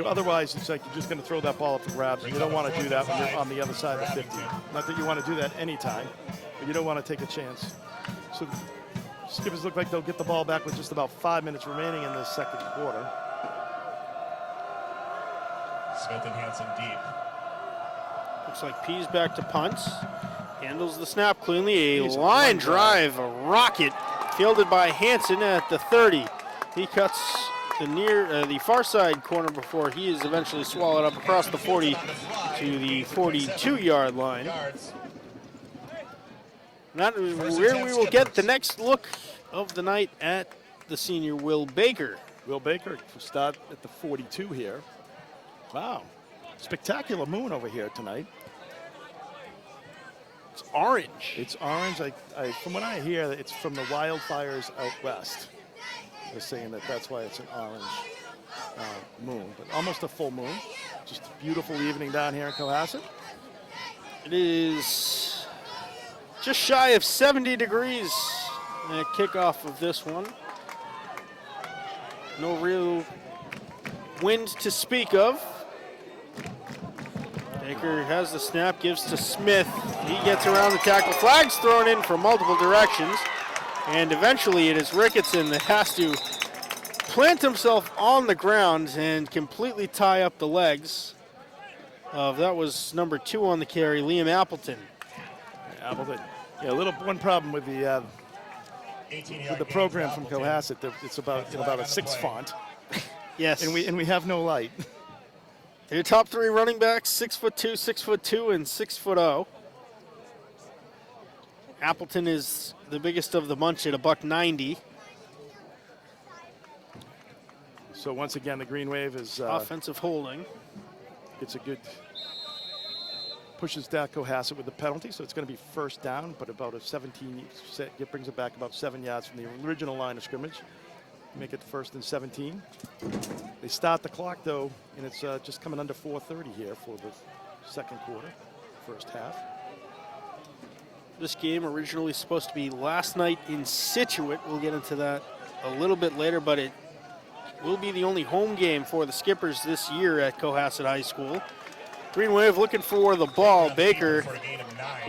Otherwise, it's like you're just going to throw that ball up for grabs, and you don't want to do that when you're on the other side of the 50. Not that you want to do that anytime, but you don't want to take a chance. So Skippers look like they'll get the ball back with just about 5 minutes remaining in the second quarter. Smith and Hansen deep. Looks like Pease back to punt. Handles the snap cleanly. A He's a line line drive, a rocket, fielded by Hansen at the 30. He cuts the far side corner before he is eventually swallowed up across the 40 to the 42-yard line. That is where we will get the next look of the night at the senior Will Baker. Will Baker will start at the 42 here. Wow. Spectacular moon over here tonight. It's orange. It's orange. From what I hear, it's from the wildfires out west. They're saying that's why it's an orange moon, but almost a full moon. Just a beautiful evening down here in Cohasset. It is just shy of 70 degrees at kickoff of this one. No real wind to speak of. Baker has the snap, gives to Smith. He gets around the tackle. Flags thrown in from multiple directions. And eventually it is Ricketson that has to plant himself on the ground and completely tie up the legs of, that was number 2 on the carry, Liam Appleton. Appleton. Yeah, one problem with the 18-yard program from Cohasset. It's about a 6 font, Yes. and we have no light. Your top 3 running backs, 6'2", 6'2", and 6'0". Appleton is the biggest of the bunch at $190. So once again, the Green Wave is Offensive holding. gets a good pushes down Cohasset with the penalty, so it's going to be first down, but about a 17. It brings it back about 7 yards from the original line of scrimmage. Make it 1st and 17. They start the clock though, and it's just coming under 4:30 here for the second quarter, first half. This game originally supposed to be last night in Situate. We'll get into that a little bit later, but it will be the only home game for the Skippers this year at Cohasset High School. Green Wave looking for the ball. Baker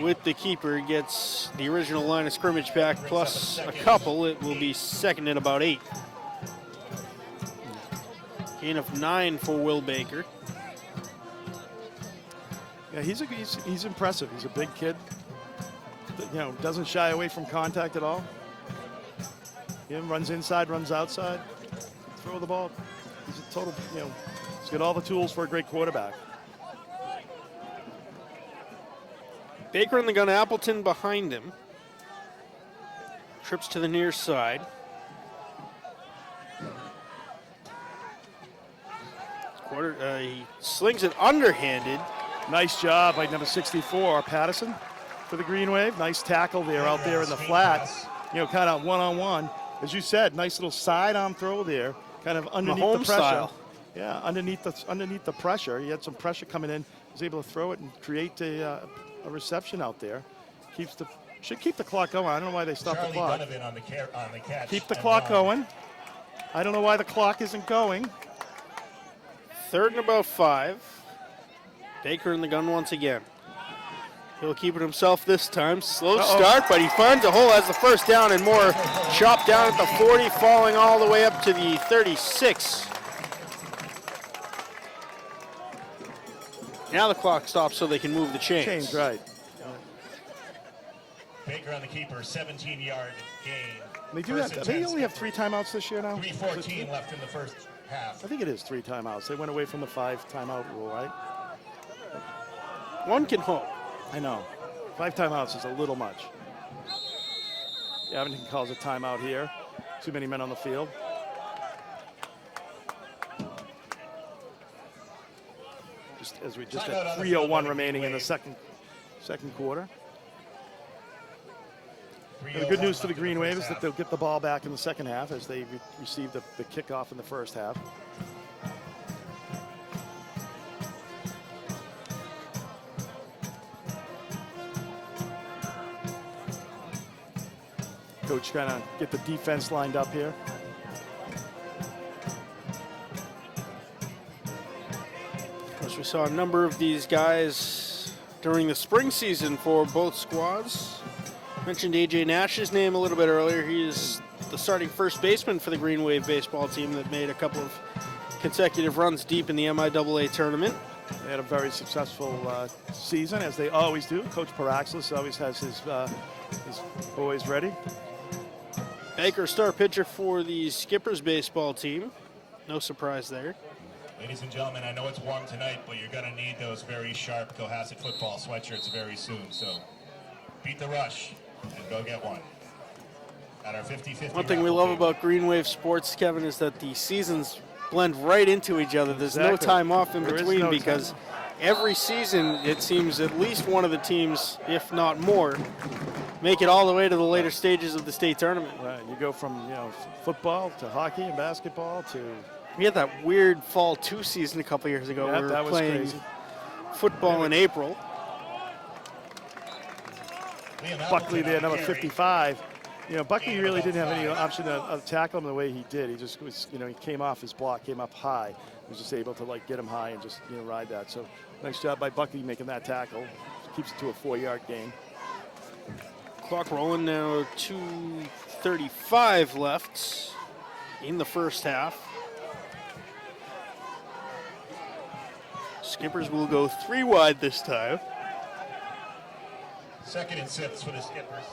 with the keeper gets the original line of scrimmage back plus a couple. It will be second and about 8. Gain of 9 for Will Baker. Yeah, he's impressive. He's a big kid. You know, doesn't shy away from contact at all. Runs inside, runs outside. Throw the ball. He's a total, he's got all the tools for a great quarterback. Baker in the gun, Appleton behind him. Trips to the near side. He slings it underhanded. Nice job by number 64, Patterson, for the Green Wave. Nice tackle there out there in the flat. Kind of one-on-one. As you said, nice little sidearm throw there, kind of underneath the pressure. Style. Yeah, underneath the pressure. He had some pressure coming in. Was able to throw it and create a reception out there. Should keep the clock going. I don't know why they stopped the clock. Donovan on the catch. Keep the clock going. I don't know why the clock isn't going. 3rd and about 5. Baker in the gun once again. He'll keep it himself this time. Slow start, but he finds a hole as the first down and more. Chopped down at the 40, falling all the way up to the 36. Now the clock stops so they can move the chains. Chains, right. Baker on the keeper, 17-yard gain. They do have. They only have 3 timeouts this year now. 3:14 left in the first half. I think it is 3 timeouts. They went away from the 5 timeout rule, right? One can hope. I know. 5 timeouts is a little much. Abington calls a timeout here. Too many men on the field. As we just had 3:01 remaining in the second quarter. And the good news for the Green Wave is that they'll get the ball back in the second half as they receive the kickoff in the first half. Coach trying to get the defense lined up here. Of course, we saw a number of these guys during the spring season for both squads. Mentioned AJ Nash's name a little bit earlier. He is the starting first baseman for the Green Wave baseball team that made a couple of consecutive runs deep in the MIAA tournament. They had a very successful season, as they always do. Coach Paraxlis always has his boys ready. Baker, star pitcher for the Skippers baseball team. No surprise there. Ladies and gentlemen, I know it's warm tonight, but you're going to need those very sharp Cohasset football sweatshirts very soon. So beat the rush and go get one. At our 50-50 One thing we love about Green Wave sports, Kevin, is that the seasons blend right into each other. There's no time off in between because every season it seems at least one of the teams, if not more, make it all the way to the later stages of the state tournament. Right. You go from football to hockey and basketball to. We had that weird fall 2 season a couple years ago. Yeah, we were that was playing crazy. Football in April. Buckley there, number 55. Buckley really didn't have any option to tackle him the way he did. He just was, he came off his block, came up high. He was just able to get him high and just ride that. So nice job by Buckley making that tackle. Keeps it to a 4-yard gain. Clock rolling now, 2:35 left. in the first half. Skippers will go 3 wide this time. 2nd and 6 for the Skippers.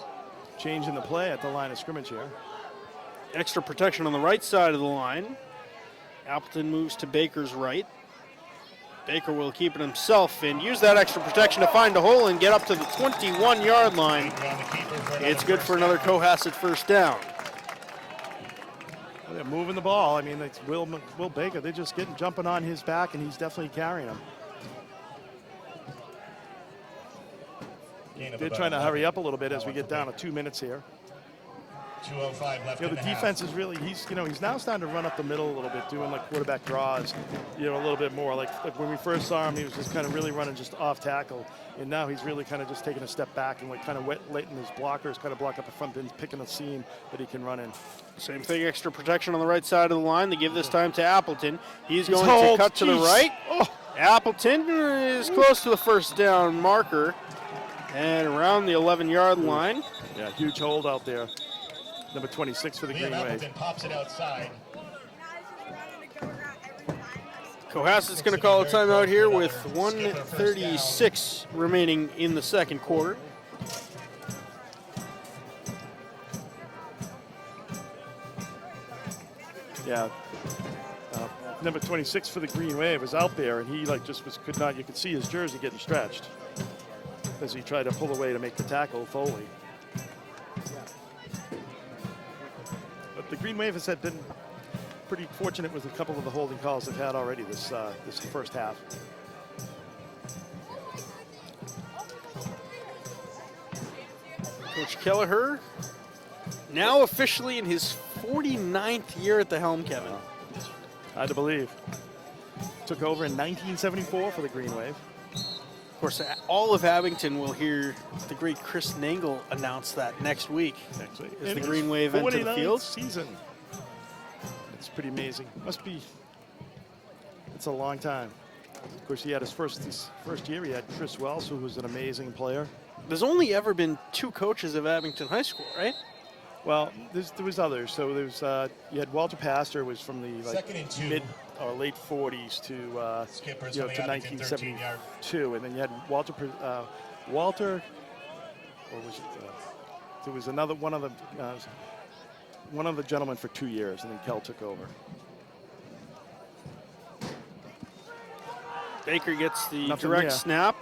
Changing the play at the line of scrimmage here. Extra protection on the right side of the line. Appleton moves to Baker's right. Baker will keep it himself and use that extra protection to find a hole and get up to the 21-yard line. It's good for another Cohasset first down. They're moving the ball. I mean, it's Will Baker. They're just jumping on his back, and he's definitely carrying them. They're trying to hurry up a little bit as we get down to 2 minutes here. 2:05 left. The defense is really, he's now starting to run up the middle a little bit, doing like quarterback draws, a little bit more. Like when we first saw him, he was just kind of really running just off tackle, and now he's really kind of just taking a step back and like kind of letting his blockers kind of block up the front and picking a seam that he can run in. Same thing, extra protection on the right side of the line. They give this time to Appleton. He's going to cut to the right. Oh. Appleton is close to the first down marker and around the 11-yard line. Yeah, huge hold out there. Number 26 for the Green Wave. Appleton pops it outside. Cohasset's going to call a timeout here with 1:36 remaining in the second quarter. Yeah. Number 26 for the Green Wave was out there, and he could not. You could see his jersey getting stretched as he tried to pull away to make the tackle. Foley. But the Green Wave has been pretty fortunate with a couple of the holding calls they've had already this first half. Coach Kelleher now officially in his 49th year at the helm, Kevin. Hard to believe. Took over in 1974 for the Green Wave. Of course, all of Abington will hear the great Chris Nangle announce that next week. As the Green Wave enter the field. Season. It's pretty amazing. It's a long time. Of course, he had his first year. He had Chris Wells, who was an amazing player. There's only ever been 2 coaches of Abington High School, right? Well, there was others. So there's you had Walter Pastor, was from the mid or late 40s to Skippers to coming out within 13 yards. 1972, and then you had Walter, or was it? There was another one of the gentlemen for 2 years, and then Kel took over. Baker gets the Nothing direct here. snap,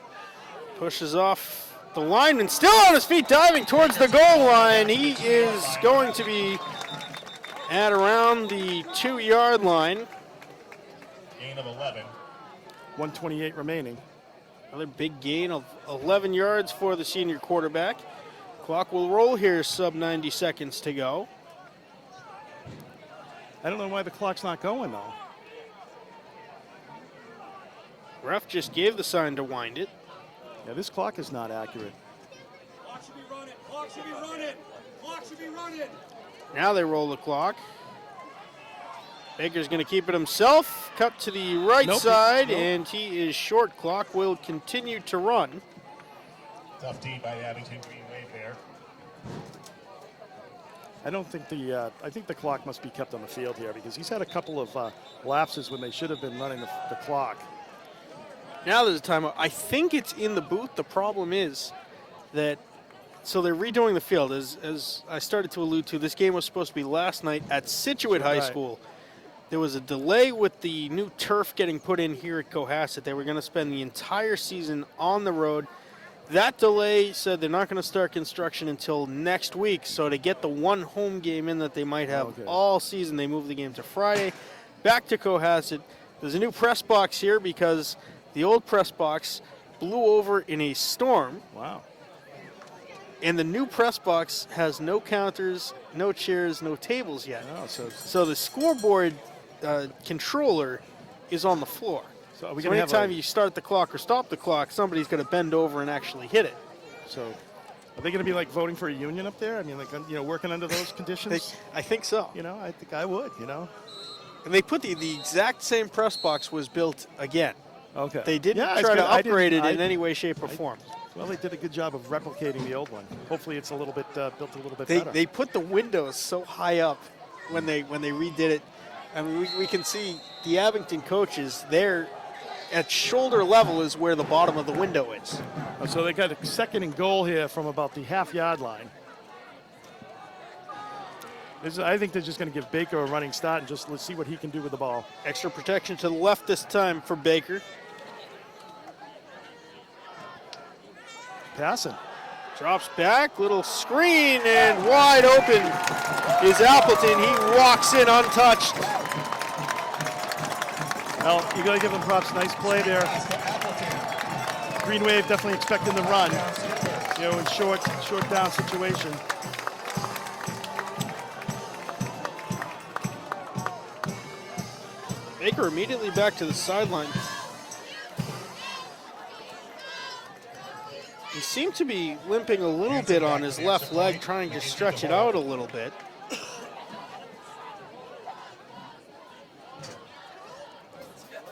pushes off the lineman, still on his feet, diving towards the goal line. He is going to be at around the 2-yard line. Gain of 11. 128 remaining. Another big gain of 11 yards for the senior quarterback. Clock will roll here, sub 90 seconds to go. I don't know why the clock's not going, though. Ref just gave the sign to wind it. Yeah, this clock is not accurate. Clock should be running. Clock should be running. Clock should be running. Now they roll the clock. Baker's going to keep it himself. Cut to the right side, and he is short. Clock will continue to run. Tough D by the Abington Green Wave there. I don't think I think the clock must be kept on the field here because he's had a couple of lapses when they should have been running the clock. Now there's a timeout. I think it's in the booth. The problem is that, so they're redoing the field. As I started to allude to, this game was supposed to be last night at Situate High School. There was a delay with the new turf getting put in here at Cohasset. They were going to spend the entire season on the road. That delay said they're not going to start construction until next week. So to get the one home game in that they might have all season, they moved the game to Friday. Back to Cohasset. There's a new press box here because the old press box blew over in a storm. Wow. And the new press box has no counters, no chairs, no tables yet. Oh, so the scoreboard controller is on the floor. So are we So going to anytime have you start the clock or stop the clock, somebody's going to bend over and actually hit it. So are they going to be like voting for a union up there? I mean, like, working under those conditions? I think so. I think I would, And they put the exact same press box was built again. Okay. They didn't Yeah, it's try to good. I upgrade it didn't- in any way, shape, or form. Well, they did a good job of replicating the old one. Hopefully it's a little bit built a little bit They better. put the windows so high up when they redid it. I mean, we can see the Abington coaches there at shoulder level is where the bottom of the window is. So they got a second and goal here from about the half-yard line. I think they're just going to give Baker a running start and just let's see what he can do with the ball. Extra protection to the left this time for Baker. Passing. Drops back, little screen, and wide open is Appleton. He walks in untouched. Well, you got to give them props. Nice play there. Green Wave definitely expecting the run, in short down situation. Baker immediately back to the sideline. He seemed to be limping a little bit on his left leg, trying to stretch it out a little bit.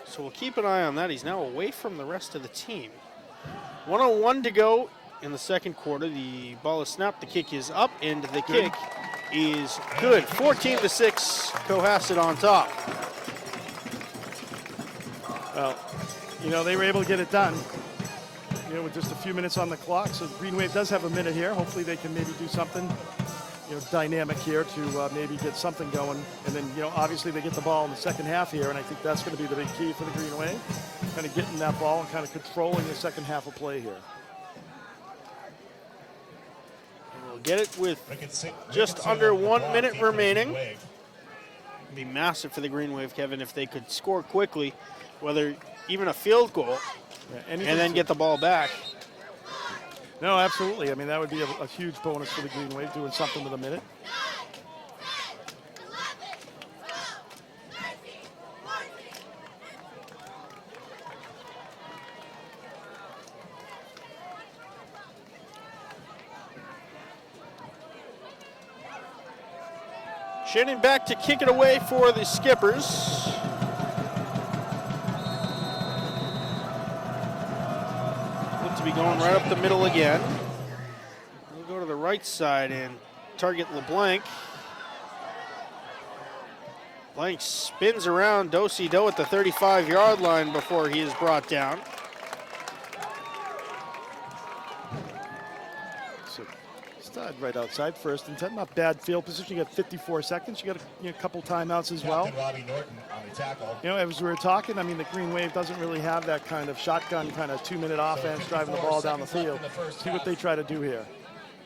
So we'll keep an eye on that. He's now away from the rest of the team. 1:01 to go in the second quarter. The ball is snapped, the kick is up, and the kick is good. 14-6, Cohasset on top. Well, they were able to get it done, with just a few minutes on the clock. So Green Wave does have a minute here. Hopefully they can maybe do something, dynamic here to maybe get something going. And then, obviously they get the ball in the second half here, and I think that's going to be the big key for the Green Wave, kind of getting that ball and kind of controlling the second half of play here. And we'll get it with just under 1 minute remaining. It'd be massive for the Green Wave, Kevin, if they could score quickly, whether even a field goal, and then get the ball back. No, absolutely. I mean, that would be a huge bonus for the Green Wave, doing something with a minute. Shannon back to kick it away for the Skippers. To be going right up the middle again. We'll go to the right side and target LeBlanc. Blank spins around Do-si-do at the 35-yard line before he is brought down. So start right outside, 1st and 10. Not bad field position. You got 54 seconds. You got a couple timeouts as well. Robbie Norton on the tackle. As we were talking, I mean, the Green Wave doesn't really have that kind of shotgun, kind of 2-minute offense, driving the ball down the field. See what they try to do here.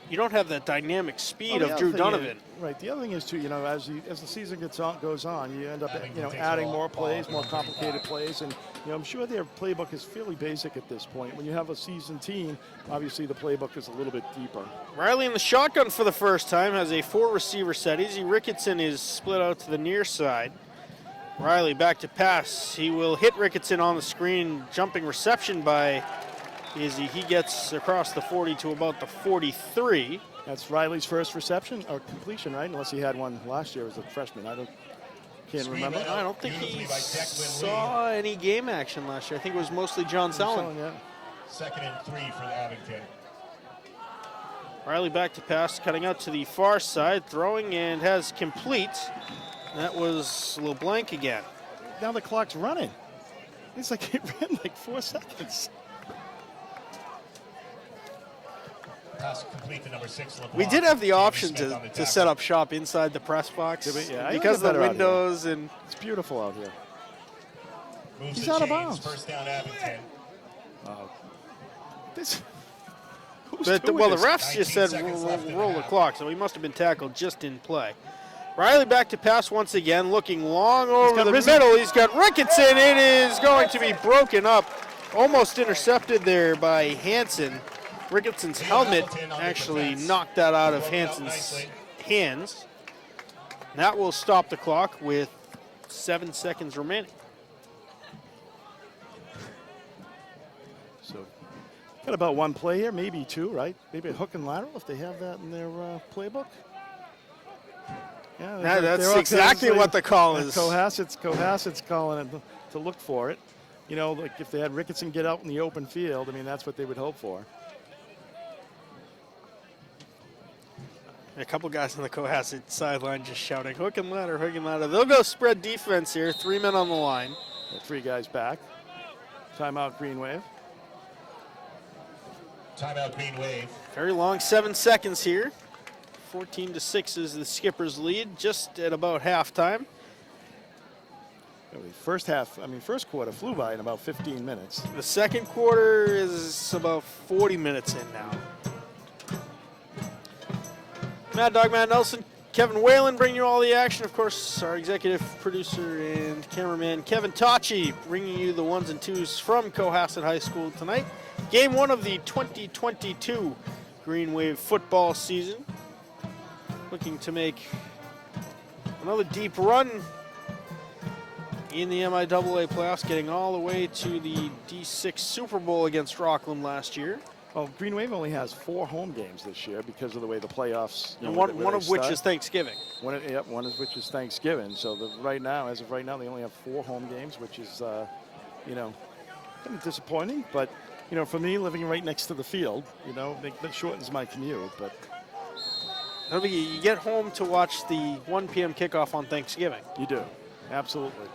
You don't have that dynamic speed of Drew Donovan. Right. The other thing is, too, as the season goes on, you end up, adding more plays, more complicated plays. And, I'm sure their playbook is fairly basic at this point. When you have a seasoned team, obviously the playbook is a little bit deeper. Riley in the shotgun for the first time, has a 4-receiver set. Izzy Ricketson is split out to the near side. Riley back to pass. He will hit Ricketson on the screen. Jumping reception by Izzy. He gets across the 40 to about the 43. That's Riley's first reception or completion, right? Unless he had one last year as a freshman. Can't remember. I don't think he saw any game action last year. I think it was mostly John Selling. Yeah. 2nd and 3 for the Abington. Riley back to pass, cutting out to the far side, throwing and has complete. That was LeBlanc again. Now the clock's running. It's like it ran like 4 seconds. Pass complete to number 6, LeBlanc. We did have the option to set up shop inside the press box. Yeah, because of the windows and it's beautiful out here. Moves He's the out of chains, bounds. 1st down Abington. the refs just said roll the clock, so he must have been tackled just in play. Riley back to pass once again, looking long over the middle. He's got Ricketson. It is going to be broken up, almost intercepted there by Hansen. Ricketson's helmet actually knocked that out of Hansen's hands. That will stop the clock with 7 seconds remaining. So, got about one play here, maybe 2, right? Maybe a hook and lateral if they have that in their playbook. Yeah, that's exactly what the call is. Cohasset's calling it to look for it. Like if they had Ricketson get out in the open field, I mean, that's what they would hope for. A couple guys on the Cohasset sideline just shouting, hook and ladder, hook and ladder. They'll go spread defense here. 3 men on the line. Got 3 guys back. Timeout, Green Wave. Timeout, Green Wave. Very long 7 seconds here. 14-6 is the Skippers' lead, just at about halftime. First quarter flew by in about 15 minutes. The second quarter is about 40 minutes in now. Mad Dog Matt Nelson, Kevin Whalen bringing you all the action. Of course, our executive producer and cameraman Kevin Tachi bringing you the ones and twos from Cohasset High School tonight. Game 1 of the 2022 Green Wave football season. Looking to make another deep run in the MIAA playoffs, getting all the way to the D6 Super Bowl against Rockland last year. Well, Green Wave only has 4 home games this year because of the way the playoffs. And one of which is Thanksgiving. One of which is Thanksgiving. So as of right now, they only have 4 home games, which is, kind of disappointing. But for me, living right next to the field, that shortens my commute. But You get home to watch the 1 p.m. kickoff on Thanksgiving. You do, absolutely.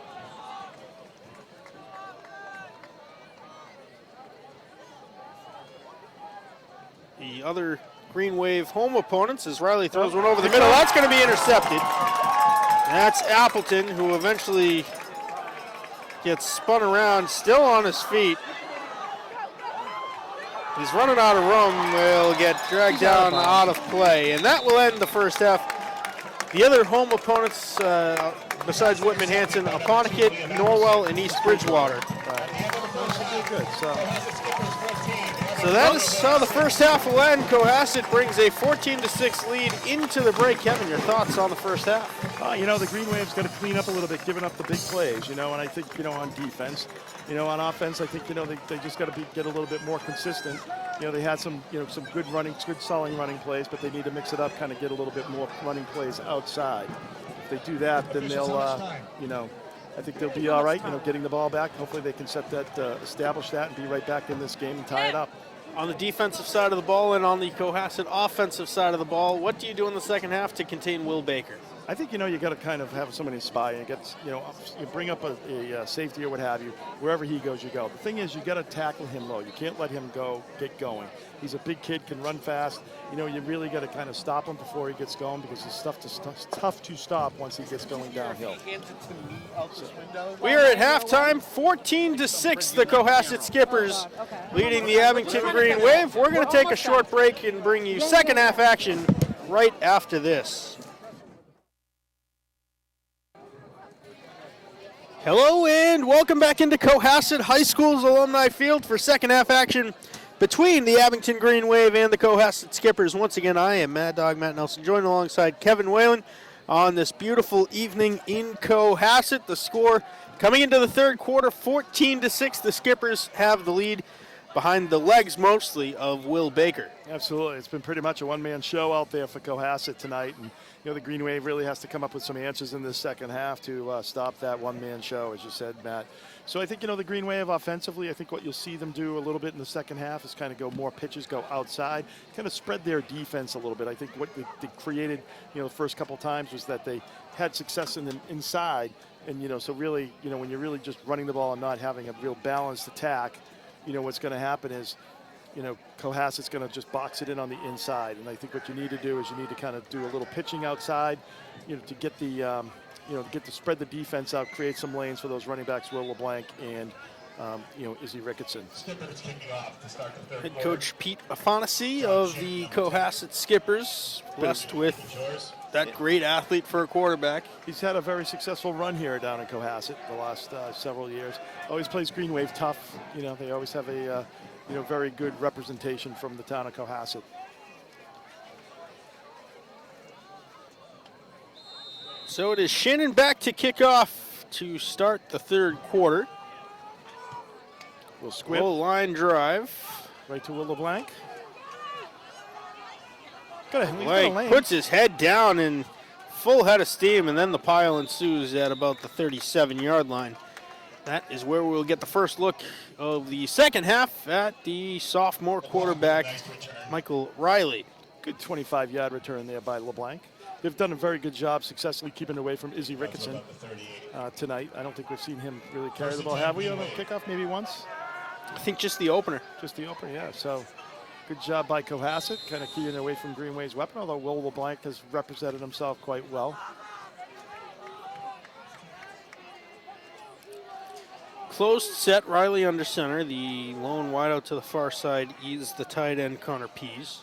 The other Green Wave home opponents as Riley throws one over the middle. That's going to be intercepted. That's Appleton, who eventually gets spun around, still on his feet. He's running out of room. Will get dragged down out of play, and that will end the first half. The other home opponents, besides Whitman Hanson, Apponequet, Norwell, and East Bridgewater. Good. So that is how the first half will end. Cohasset brings a 14-6 lead into the break. Kevin, your thoughts on the first half? The Green Wave's got to clean up a little bit, giving up the big plays, and I think, on defense. On offense, I think, they just got to get a little bit more consistent. They had some good solid running plays, but they need to mix it up, kind of get a little bit more running plays outside. If they do that, then they'll, I think they'll be all right, getting the ball back. Hopefully they can establish that and be right back in this game and tie it up. On the defensive side of the ball and on the Cohasset offensive side of the ball, what do you do in the second half to contain Will Baker? I think, you got to kind of have somebody spy and get, you bring up a safety or what have you. Wherever he goes, you go. The thing is, you got to tackle him low. You can't let him get going. He's a big kid, can run fast. You really got to kind of stop him before he gets going because he's tough to stop once he gets going downhill. We are at halftime, 14-6, the Cohasset Skippers leading the Abington Green Wave. We're going to take a short break and bring you second half action right after this. Hello and welcome back into Cohasset High School's Alumni Field for second half action between the Abington Green Wave and the Cohasset Skippers. Once again, I am Mad Dog Matt Nelson, joined alongside Kevin Whalen on this beautiful evening in Cohasset. The score coming into the third quarter, 14-6. The Skippers have the lead behind the legs mostly of Will Baker. Absolutely. It's been pretty much a one-man show out there for Cohasset tonight. And the Green Wave really has to come up with some answers in this second half to stop that one-man show, as you said, Matt. So I think, the Green Wave offensively, I think what you'll see them do a little bit in the second half is kind of go more pitches, go outside, kind of spread their defense a little bit. I think what they created, the first couple times was that they had success in the inside. And, so really, when you're really just running the ball and not having a real balanced attack, what's going to happen is, Cohasset's going to just box it in on the inside. And I think what you need to do is you need to kind of do a little pitching outside, to get the, to spread the defense out, create some lanes for those running backs, Will LeBlanc and, Izzy Ricketson. Head coach Pete Afonasi of the Cohasset Skippers, blessed with that great athlete for a quarterback. He's had a very successful run here down in Cohasset the last several years. Always plays Green Wave tough. They always have a, very good representation from the town of Cohasset. So it is Shannon back to kick off to start the third quarter. Will Squib. Goal line drive. Right to Will LeBlanc. LeBlanc puts his head down in full head of steam, and then the pile ensues at about the 37-yard line. That is where we'll get the first look of the second half at the sophomore quarterback, Michael Riley. Good 25-yard return there by LeBlanc. They've done a very good job successfully keeping away from Izzy Ricketson tonight. I don't think we've seen him really carry the ball. Have we on the kickoff maybe once? I think just the opener. Just the opener, yeah. So good job by Cohasset, kind of keeping away from Greenway's weapon, although Will LeBlanc has represented himself quite well. Closed set, Riley under center. The lone wideout to the far side is the tight end, Connor Pease.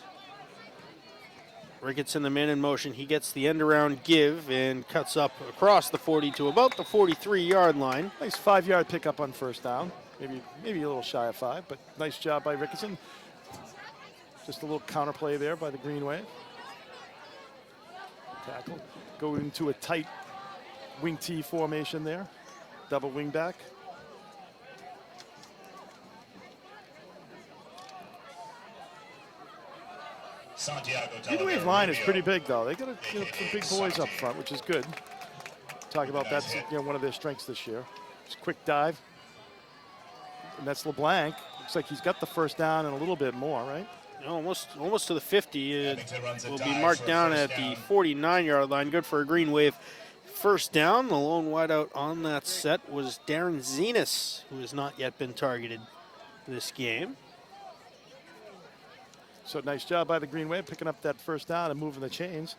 Ricketson, the man in motion. He gets the end around give and cuts up across the 40 to about the 43-yard line. Nice 5-yard pickup on first down. Maybe a little shy of 5, but nice job by Ricketson. Just a little counterplay there by the Green Wave. Tackle. Go into a tight wing T formation there. Double wing back. Green Wave line is pretty big, though. They got some big boys up front, which is good. Talk about that's one of their strengths this year. Just quick dive. And that's LeBlanc. Looks like he's got the first down and a little bit more, right? Almost to the 50. It will be marked down at the 49-yard line. Good for a Green Wave first down. The lone wideout on that set was Darren Zenas, who has not yet been targeted this game. So nice job by the Green Wave picking up that first down and moving the chains.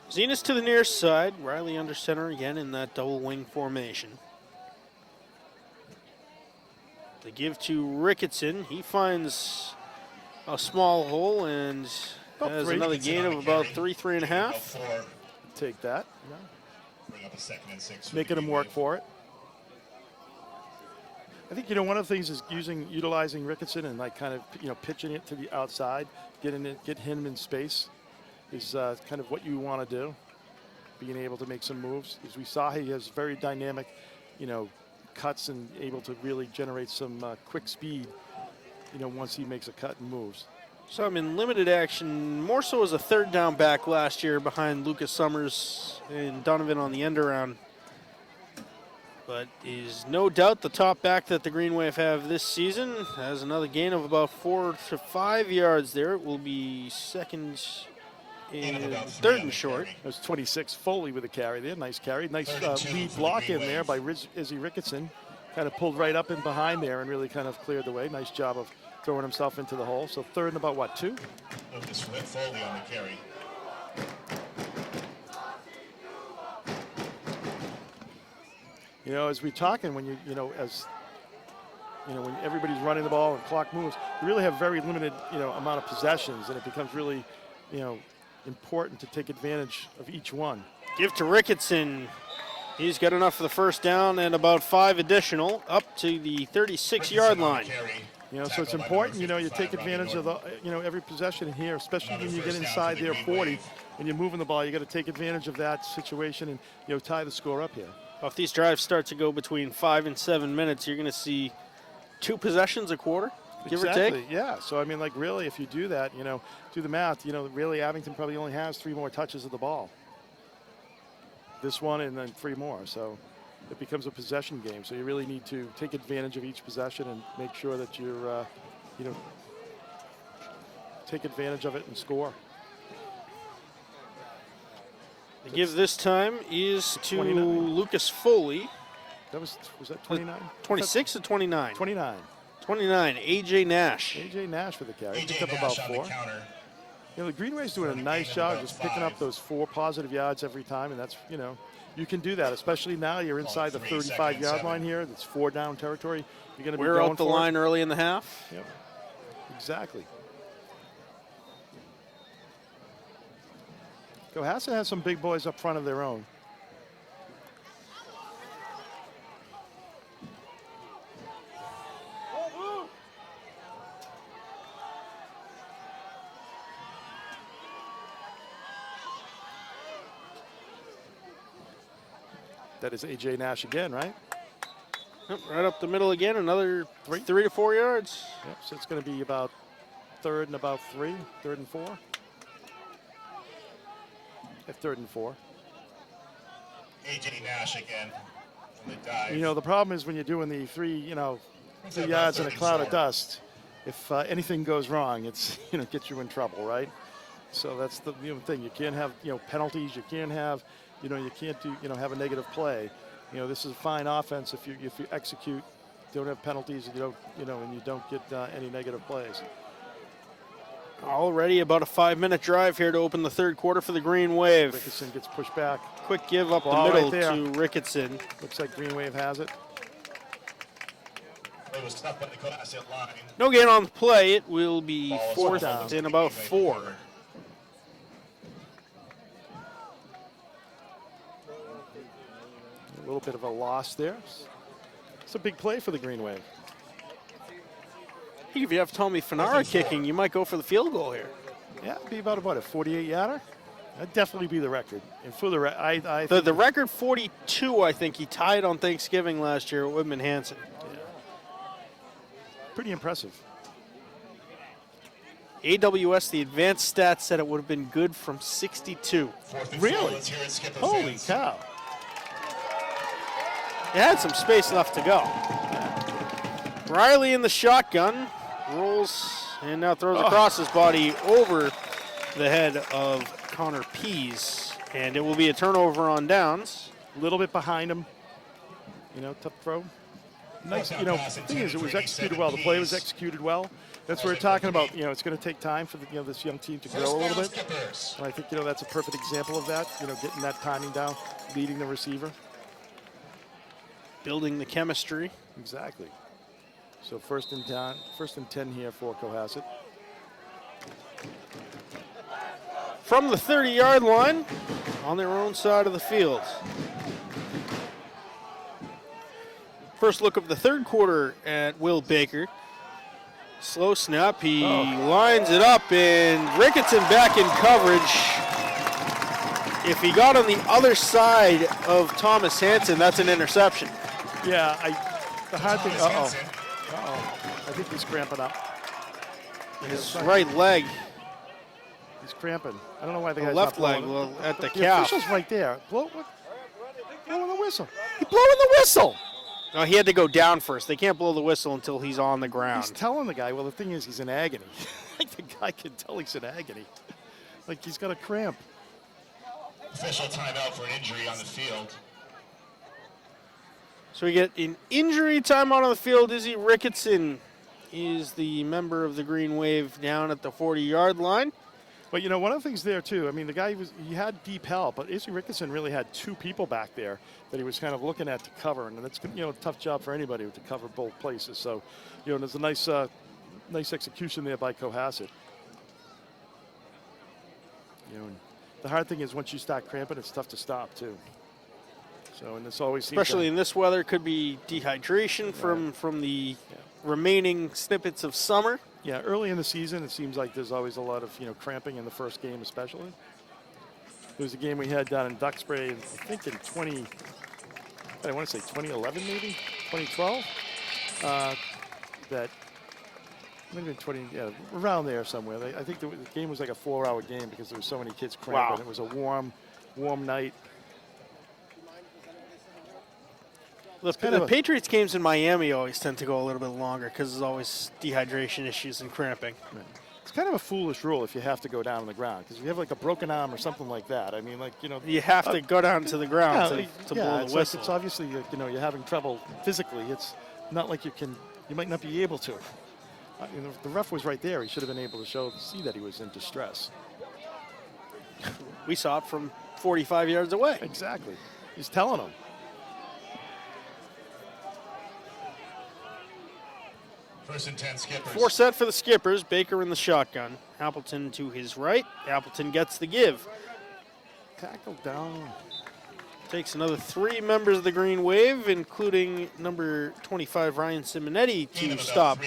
Zenas to the near side. Riley under center again in that double wing formation. The give to Ricketson. He finds a small hole and has another gain of about 3.5. Take that. Bring up a 2nd and 6. Making him work for it. I think, one of the things is utilizing Ricketson and like kind of, pitching it to the outside, get him in space is kind of what you want to do. Being able to make some moves. As we saw, he has very dynamic, cuts and able to really generate some quick speed, once he makes a cut and moves. So I'm in limited action, more so as a third down back last year behind Lucas Summers and Donovan on the end around. But is no doubt the top back that the Green Wave have this season. Has another gain of about 4 to 5 yards there. It will be third and short. There's 26 Foley with a carry there. Nice carry. Nice lead block in there by Izzy Ricketson. Kind of pulled right up and behind there and really kind of cleared the way. Nice job of throwing himself into the hole. So third and about what, 2? Lucas with Foley on the carry. As we're talking, when when everybody's running the ball and clock moves, you really have very limited, amount of possessions, and it becomes really, important to take advantage of each one. Give to Ricketson. He's got enough for the first down and about 5 additional up to the 36-yard line. So it's important, you take advantage of the, every possession here, especially when you get inside their 40 and you're moving the ball. You got to take advantage of that situation and, tie the score up here. Well, if these drives start to go between 5 and 7 minutes, you're going to see 2 possessions a quarter, give or take. Yeah. So, really, if you do that, do the math, really Abington probably only has 3 more touches of the ball. This one and then 3 more. So it becomes a possession game. So you really need to take advantage of each possession and make sure that you're, take advantage of it and score. The give this time is to 29. Lucas Foley. Was that 29? 26 or 29? 29. 29, A.J. Nash. A.J. Nash for the carry. A.J. Picked up Nash about on 4. the counter. The Green Wave's doing a nice job just picking up those 4 positive yards every time, and that's, you can do that, especially now you're inside the 35-yard line here. That's 4 down territory. You're going to be We're going out the for line it. early in the half. Yep, exactly. Cohasset has some big boys up front of their own. That is A.J. Nash again, right? Yep, right up the middle again, another 3 to 4 yards. Yep, so it's going to be about 3rd and about 3, 3rd and 4. At 3rd and 4. A.J. Nash again from the dive. The problem is when you're doing the 3 yards in a cloud of dust, if anything goes wrong, it's gets you in trouble, right? So that's the thing. You can't have penalties. You can't have you can't do have a negative play. This is a fine offense if you execute, don't have penalties, and you don't get any negative plays. Already about a 5-minute drive here to open the third quarter for the Green Wave. Ricketson gets pushed back. Quick give up the Ball middle right there. to Ricketson. Looks like Green Wave has it. It was tough by the Cohasset line. No gain on the play. It will be Ball is fourth off. and about 4. A little bit of a loss there. It's a big play for the Green Wave. If you have Tommy Fanara kicking, you might go for the field goal here. Yeah, it'd be about a 48-yarder. That'd definitely be the record. And for the The record 42, I think he tied on Thanksgiving last year at Whitman Hanson. pretty impressive. AWS, the advanced stats said it would have been good from 62. Really? Holy cow. It had some space left to go. Riley in the shotgun, rolls and now throws across his body over the head of Connor Pease. And it will be a turnover on downs. A little bit behind him. Tough throw. Nice, the thing is, it was executed well. The play was executed well. That's what we're talking about. It's going to take time for this young team to grow a little bit. And I think, that's a perfect example of that. Getting that timing down, leading the receiver. Building the chemistry. Exactly. So first and 10 here for Cohasset. From the 30-yard line on their own side of the field. First look of the third quarter at Will Baker. Slow snap, he lines it up, and Ricketson back in coverage. If he got on the other side of Thomas Hanson, that's an interception. Yeah, the hard thing, I think he's cramping up. His right leg. He's cramping. I don't know why the guy's left not leg blowing. at the The calf. official's right there. Blowing the whistle. He's blowing the whistle. No, he had to go down first. They can't blow the whistle until he's on the He's ground. telling the guy, well, the thing is, he's in agony. Like the guy can tell he's in agony. Like he's got a cramp. Official timeout for an injury on the field. So we get an injury timeout on the field. Izzy Ricketson is the member of the Green Wave down at the 40-yard line. But, one of the things there, too, I mean, the guy, he had deep help, but Izzy Ricketson really had two people back there that he was kind of looking at to cover, and that's, a tough job for anybody to cover both places. So, there's a nice execution there by Cohasset. And the hard thing is once you start cramping, it's tough to stop, too. So, and this always seems Especially in this weather, could be dehydration from the remaining snippets of summer. Yeah, early in the season, it seems like there's always a lot of, cramping in the first game especially. There was a game we had down in Duxbury, I think in 2011 maybe? 2012? That maybe 20, around there somewhere. I think the game was like a 4-hour game because there were so many kids cramping. Wow. It was a warm night. The Patriots games in Miami always tend to go a little bit longer because there's always dehydration issues and cramping. Right. It's kind of a foolish rule if you have to go down on the ground because if you have like a broken arm or something like that, I mean, you have to go down to the ground to blow the whistle. It's obviously you're having trouble physically. It's not like you might not be able to. The ref was right there. He should have been able to see that he was in distress. We saw it from 45 yards away. Exactly. He's telling them. First and 10 Skippers. 4 set for the Skippers. Baker in the shotgun. Appleton to his right. Appleton gets the give. Tackle down. Takes another 3 members of the Green Wave, including number 25 Ryan Simonetti, to stop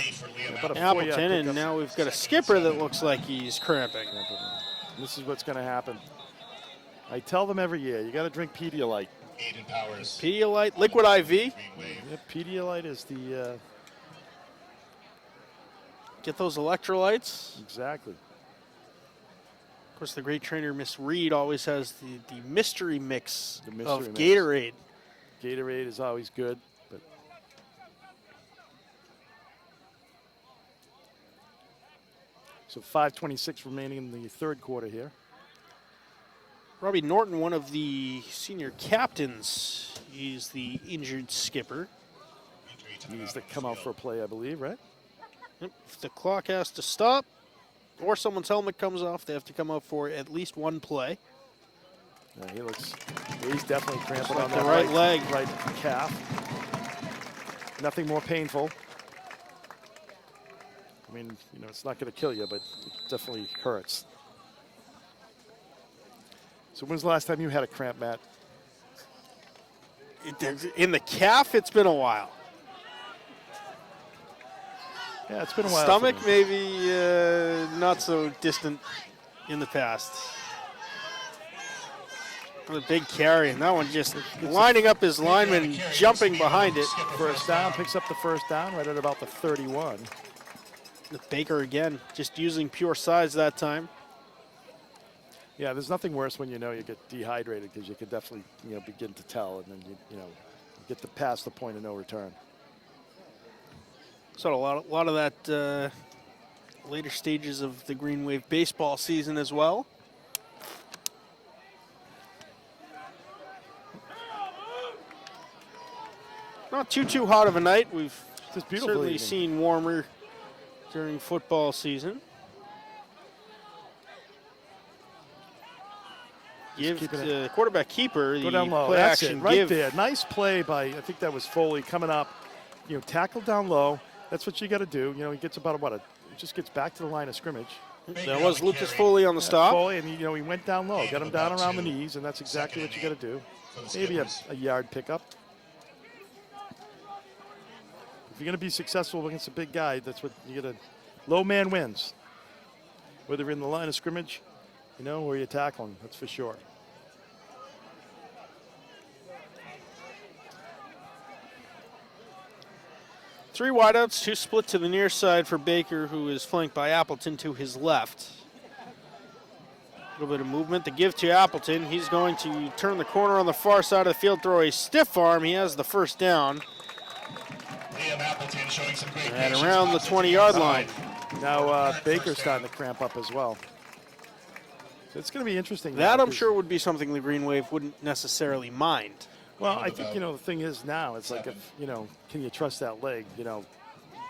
About a Appleton. 4-yard And pickup. now we've got a skipper that looks like he's cramping. This is what's going to happen. I tell them every year, you got to drink Pedialyte. Aiden Powers. Pedialyte, Liquid IV. Green Wave. Yeah, Pedialyte is the Get those electrolytes. exactly. Of course, the great trainer, Miss Reed, always has the mystery mix The mystery of mix. Gatorade. Gatorade is always good, but So 5:26 remaining in the third quarter here. Robbie Norton, one of the senior captains, he's the injured skipper. He's to come out for a play, I believe, right? Yep. If the clock has to stop or someone's helmet comes off, they have to come out for at least one play. He's definitely cramping on the that right leg. right calf. Nothing more painful. I mean, it's not going to kill you, but it definitely hurts. So when's the last time you had a cramp, Matt? In the calf, it's been a while. Yeah, it's been a while. Stomach, maybe not so distant in the past. The big carry, and that one just lining up his lineman, jumping behind it. First down, picks up the first down right at about the 31. Baker again, just using pure size that time. Yeah, there's nothing worse when you get dehydrated, because you could definitely begin to tell, and then you get to past the point of no return. So a lot of that later stages of the Green Wave baseball season as well. Not too hot of a night. We've certainly seen warmer during football season. Give the quarterback keeper the play That's action it, right give. there. Nice play by, I think that was Foley coming up. Tackle down low. That's what you got to do. He gets about he just gets back to the line of scrimmage. That was Lucas Foley on the stop. Foley, and he went down low, got him down around the knees, and that's exactly what you got to do. Maybe a yard pickup. If you're going to be successful against a big guy, that's what you got to. Low man wins. Whether you're in the line of scrimmage, or you're tackling, that's for sure. Three wideouts, two split to the near side for Baker, who is flanked by Appleton to his left. A little bit of movement. The give to Appleton. He's going to turn the corner on the far side of the field, throw a stiff arm. He has the first down. Liam Appleton showing some great and around the 20-yard line. Now Baker's starting to cramp up as well. So it's going to be interesting. That I'm sure would be something the Green Wave wouldn't necessarily mind. Well, I think, the thing is now, it's like, if, can you trust that leg,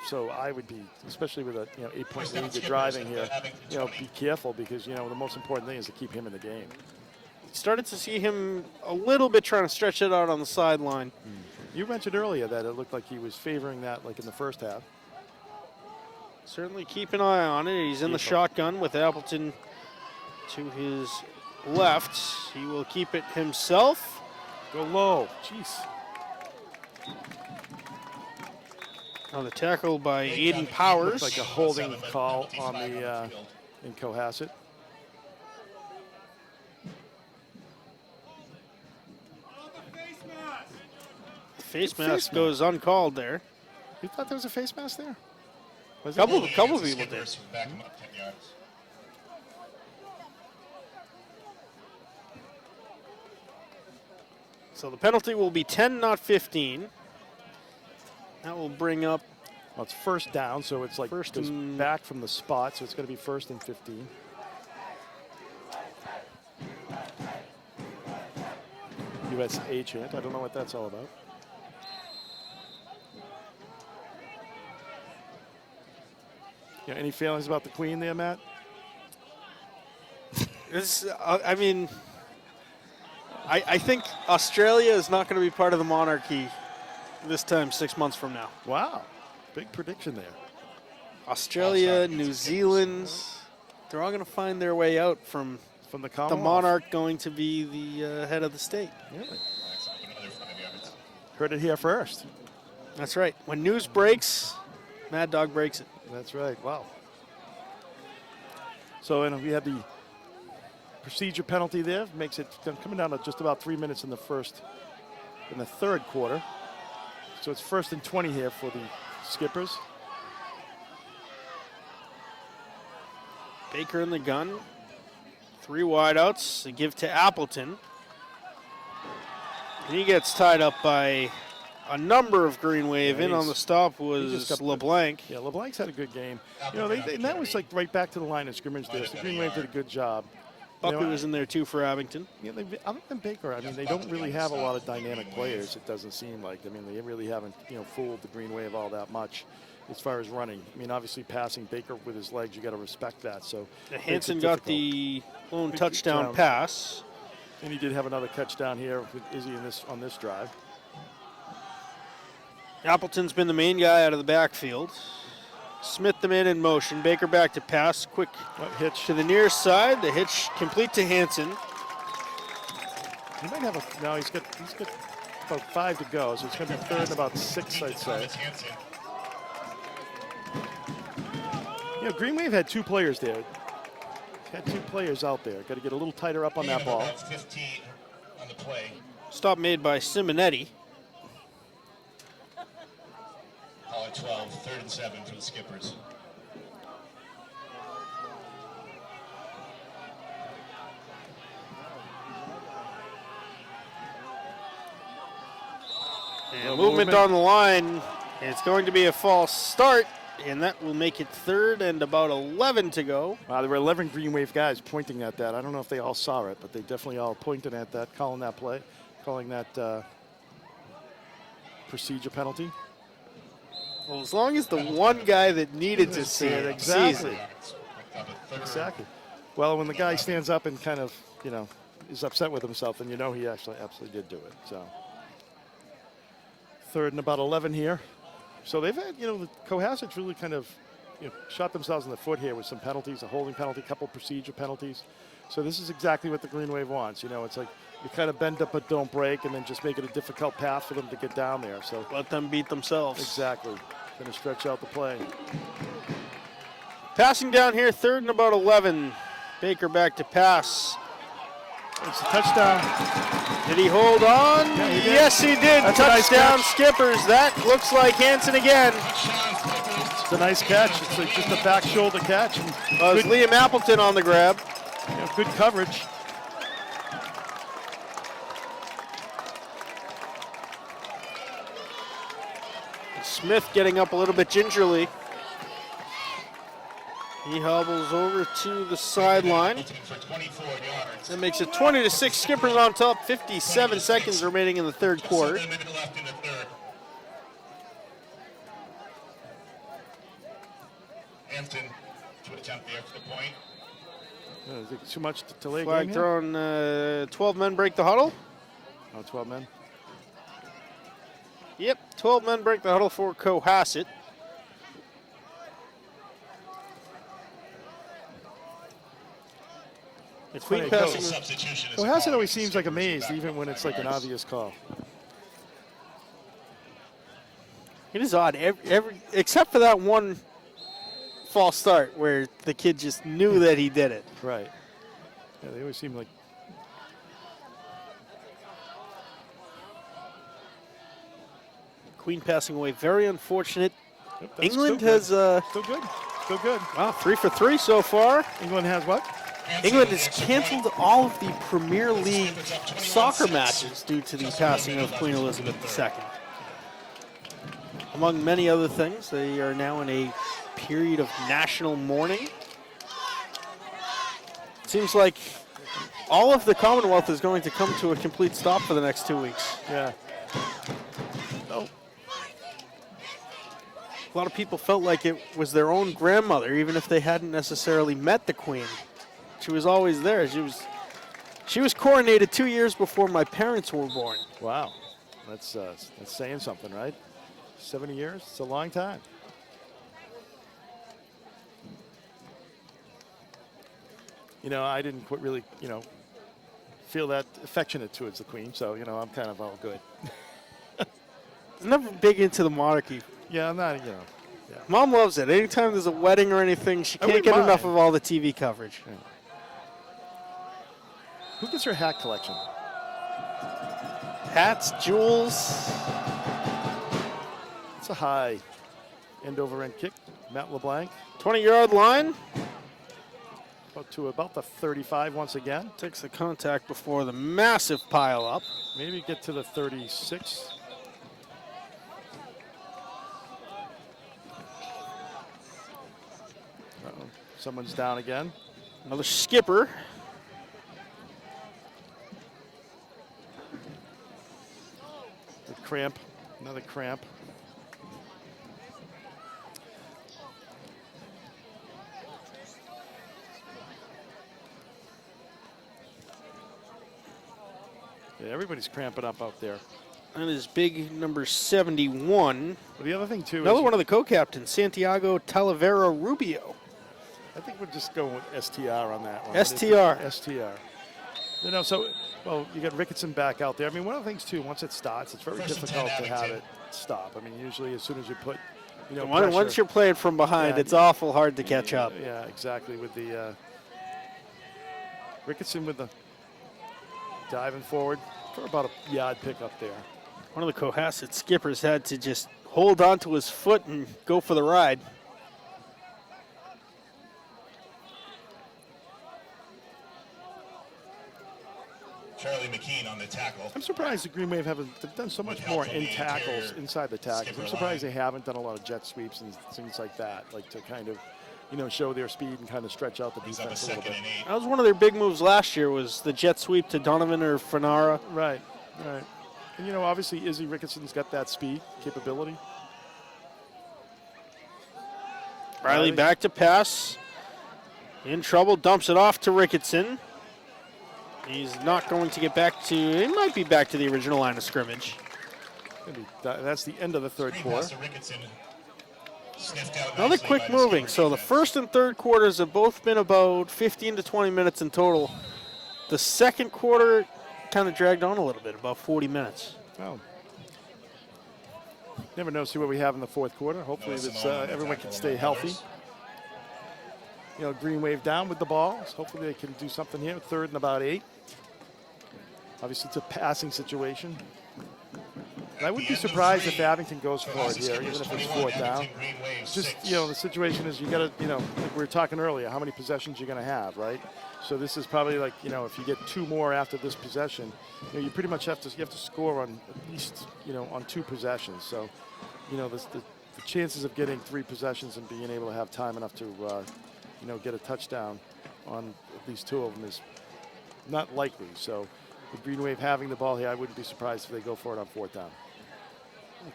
So I would be, especially with a, 8-point lead you're driving here, be careful, because, the most important thing is to keep him in the game. Started to see him a little bit trying to stretch it out on the sideline. You mentioned earlier that it looked like he was favoring that, like in the first half. Certainly keep an eye on it. He's in the shotgun with Appleton to his left. He will keep it himself. Go low. Jeez. On the tackle by Aiden Powers. Looks like a holding call on the in Cohasset. Face mask goes uncalled there. You thought there was a face mask there? Couple people did. So the penalty will be 10, not 15. That will bring up. Well, it's first down, so it's like first goes back from the spot, so it's going to be 1st and 15. USA chant. I don't know what that's all about. Any feelings about the Queen there, Matt? I think Australia is not going to be part of the monarchy this time 6 months from now. Wow. Big prediction there. Australia, New Zealand, they're all going to find their way out from the monarch going to be the head of the state. Really? Heard it here first. That's right. When news breaks, Mad Dog breaks it. That's right. Wow. So we had the procedure penalty there. Makes it coming down to just about 3 minutes in the third quarter. So it's 1st and 20 here for the Skippers. Baker in the gun. 3 wideouts. They give to Appleton. And he gets tied up by a number of Green Wave. In on he's- the stop he was just got- LeBlanc. Yeah, LeBlanc's had a good game. You know, and that was like right back to the line of scrimmage there. So Green Wave did a good job. Buckley was in there too for Abington. Yeah, other than Baker, I mean, they don't really have a lot of dynamic players, it doesn't seem like. I mean, they really haven't, fooled the Green Wave all that much as far as running. I mean, obviously passing Baker with his legs, you got to respect that. So Hansen got the lone touchdown pass. And he did have another touchdown here with Izzy on this drive. Appleton's been the main guy out of the backfield. Smith the man in motion. Baker back to pass. Quick hitch to the near side. The hitch complete to Hansen. He might have a no. He's got about 5 to go, so it's going to be third and about 6, I'd say. Green Wave had 2 players there. Had 2 players out there. Got to get a little tighter up on that ball. 15 on the play. Stop made by Simonetti. Call it 12, 3rd and 7 for the Skippers. And movement on the line. It's going to be a false start, and that will make it 3rd and about 11 to go. Wow, there were 11 Green Wave guys pointing at that. I don't know if they all saw it, but they definitely all pointed at that, calling that play, calling that procedure penalty. Well, as long as the one guy that needed to see it exactly. sees it. Exactly. Well, when the guy stands up and kind of, is upset with himself, then he actually absolutely did do it. So 3rd and about 11 here. So they've had, the Cohasset's really kind of, shot themselves in the foot here with some penalties, a holding penalty, a couple procedure penalties. So this is exactly what the Green Wave wants. It's like you kind of bend up but don't break, and then just make it a difficult path for them to get down there. So let them beat themselves. Exactly. Going to stretch out the play. Passing down here, 3rd and about 11. Baker back to pass. It's a touchdown. Did he hold on? Yeah, he did. Yes, he did. That's a nice Touchdown, catch. Skippers. That looks like Hansen again. It's a nice catch. It's like just a back shoulder catch. And It was Liam Appleton on the grab. good coverage. Smith getting up a little bit gingerly. He hobbles over to the sideline. That makes it 20-6. Skippers on top. 57 seconds remaining in the 3rd quarter. Hampton to attempt there for the point. Is it too much to lay Flag game thrown. 12 men break the huddle. here? 12 men. Yep, 12 men break the huddle for Cohasset. The Queen passing. Substitution is Cohasset called. always seems like amazed, even when it's like an obvious call. It is odd, every except for that one false start where the kid just knew that he did it. Right. Yeah, they always seem like. Queen passing away, very unfortunate. Yep, that's England still has good. Still good. Still good. wow, 3 for 3 so far. England has what? England has canceled all of the Premier League soccer matches due to the passing of Queen Elizabeth II. Among many other things, they are now in a period of national mourning. It seems like all of the Commonwealth is going to come to a complete stop for the next 2 weeks. Yeah. Oh. A lot of people felt like it was their own grandmother, even if they hadn't necessarily met the Queen. She was always there. She was coronated 2 years before my parents were born. Wow. That's saying something, right? 70 years? It's a long time. I didn't quite really, feel that affectionate towards the Queen, so, I'm kind of all good. I'm never big into the monarchy. Yeah, I'm not, Mom loves it. Anytime there's a wedding or anything, she can't wouldn't get enough mind. of all the TV coverage. Yeah. Who gets her hat collection? Hats, jewels. It's a high end over end kick. Matt LeBlanc 20-yard line. to about the 35 once again. Takes the contact before the massive pile up. Maybe get to the 36. Someone's down again. Another skipper. The cramp. Another cramp. Yeah, everybody's cramping up out there. That is big number 71. But the other thing, too, Another is one of the co-captains, Santiago Talavera Rubio. I think we're just going with STR on that one. STR. STR. You know, so, well, you got Ricketson back out there. I mean, one of the things, too, once it starts, it's very First and difficult 10, to have Abington. it stop. I mean, usually as soon as you put, you know, Once pressure- you're playing from behind, Yeah, it's awful hard to catch up. Yeah, exactly. With the Ricketson with the diving forward for about a yard pick up there. One of the Cohasset skippers had to just hold onto his foot and go for the ride. Charlie McKean on the tackle. I'm surprised the Green Wave they've done so much With more help from in the tackles, interior inside the tackles. skipper I'm surprised line. they haven't done a lot of jet sweeps and things like that, like to kind of, you know, show their speed and kind of stretch out the Brings up a defense a little second bit. and 8. That was one of their big moves last year, was the jet sweep to Donovan or Fanara. Right, right. And, you know, obviously Izzy Ricketson's got that speed capability. Riley back to pass. In trouble, dumps it off to Ricketson. He's not going to get back to, he might be back to the original line of scrimmage. Maybe that's the end of the third Screen quarter. pass to Ricketson. Sniffed out Another nicely quick by the moving. skipper So the defense. first and third quarters have both been about 15 to 20 minutes in total. The second quarter kind of dragged on a little bit, about 40 minutes. Oh. Never know. See what we have in the fourth quarter. Hopefully, Noah this, Simone on the everyone tackle can stay among healthy. others. You know, Green Wave down with the ball. So hopefully, they can do something here. Third and about 8. Obviously, it's a passing situation. And I wouldn't be surprised if Abington goes for it here, even if it's fourth down. Just, you know, the situation is you got to, you know, like we were talking earlier, how many possessions you're going to have, right? So this is probably like, you know, if you get 2 more after this possession, you know, you pretty much have to score on at least, you know, on 2 possessions. So, you know, the chances of getting 3 possessions and being able to have time enough to, you know, get a touchdown on at least 2 of them is not likely. So the Green Wave having the ball here, I wouldn't be surprised if they go for it on fourth down.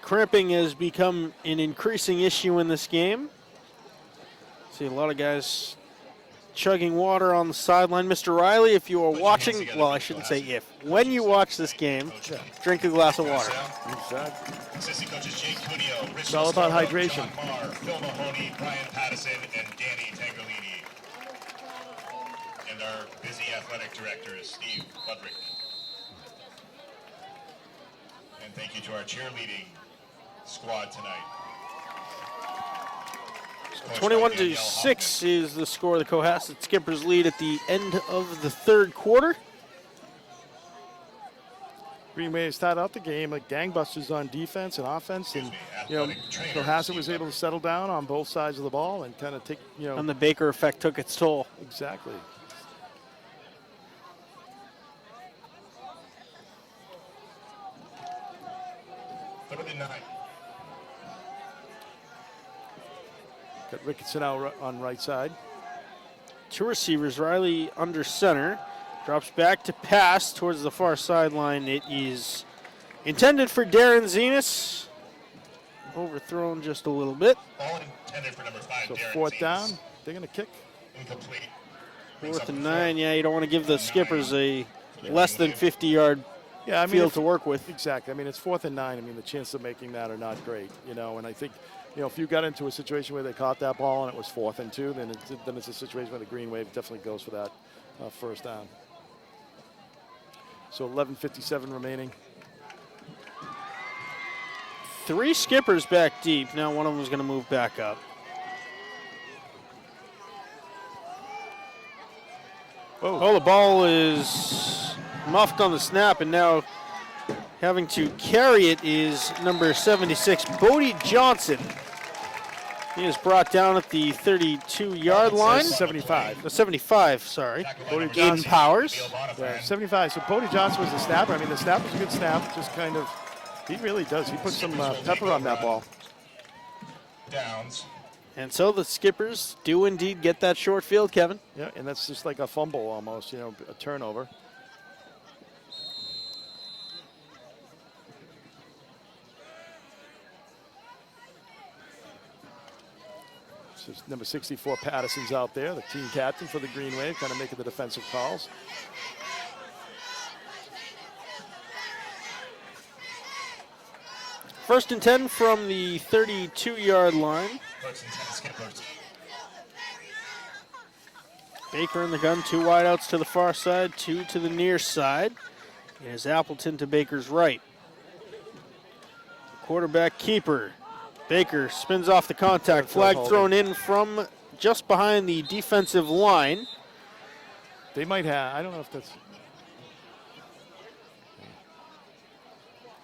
Cramping has become an increasing issue in this game. See a lot of guys chugging water on the sideline. Mr. Riley, if you are Put your hands watching, together well, for I shouldn't say Cohasset. if. When you watch this game, drink a glass of water. Exactly. Assistant coaches Jake Cuneo, Rich It's all about Lostardo, hydration. John Marr, Phil Mahoney, Brian Pattison, and Danny Tangerlini. And our busy athletic director is Steve Budrick. And thank you to our cheerleading squad tonight. Coached by 21 to Danielle 6 is the score. The Cohasset Skippers lead at the end of the third quarter. Green Wave started out the game like gangbusters on defense and offense, and you know, Athletic trainer, Cohasset was Steve able to settle down on both sides of the ball and kind of take, you know, And the Baker effect took its toll. exactly. Third and 9. Got Ricketson out on right side. 2 receivers, Riley under center. Drops back to pass towards the far sideline. It is intended for Darren Zenas. Overthrown just a little bit. Ball intended for number 5, So Darren fourth Zenas. down, they're going to kick. Incomplete. Brings up 4th and the 9. Yeah, you don't want to give the skippers a for the less than Green Wave. 50-yard Yeah, I mean, field if- to work with. exactly. I mean, it's 4th and 9. I mean, the chances of making that are not great, you know. And I think, you know, if you got into a situation where they caught that ball and it was 4th and 2, then it's a situation where the Green Wave definitely goes for that first down. So 11:57 remaining. 3 skippers back deep. Now one of them is going to move back up. Oh, the ball is muffed on the snap, and now having to carry it is number 76, Bodie Johnson. He is brought down at the 32-yard line. 75. 75, sorry. Bodie In Johnson. Powers. Yeah, 75. So Bodie Johnson was the snapper. I mean, the snap was a good snap. Just kind of, he really does. He put some pepper on that ball. Downs. And so the Skippers do indeed get that short field, Kevin. Yeah, and that's just like a fumble almost, a turnover. So number 64, Patterson's out there, the team captain for the Green Wave, kind of making the defensive calls. First and 10 from the 32-yard line. First and 10 Skippers. Baker in the gun, 2 wideouts to the far side, 2 to the near side. It is Appleton to Baker's right. Quarterback keeper. Baker spins off the contact. Flag thrown in from just behind the defensive line. They might have, I don't know if that's.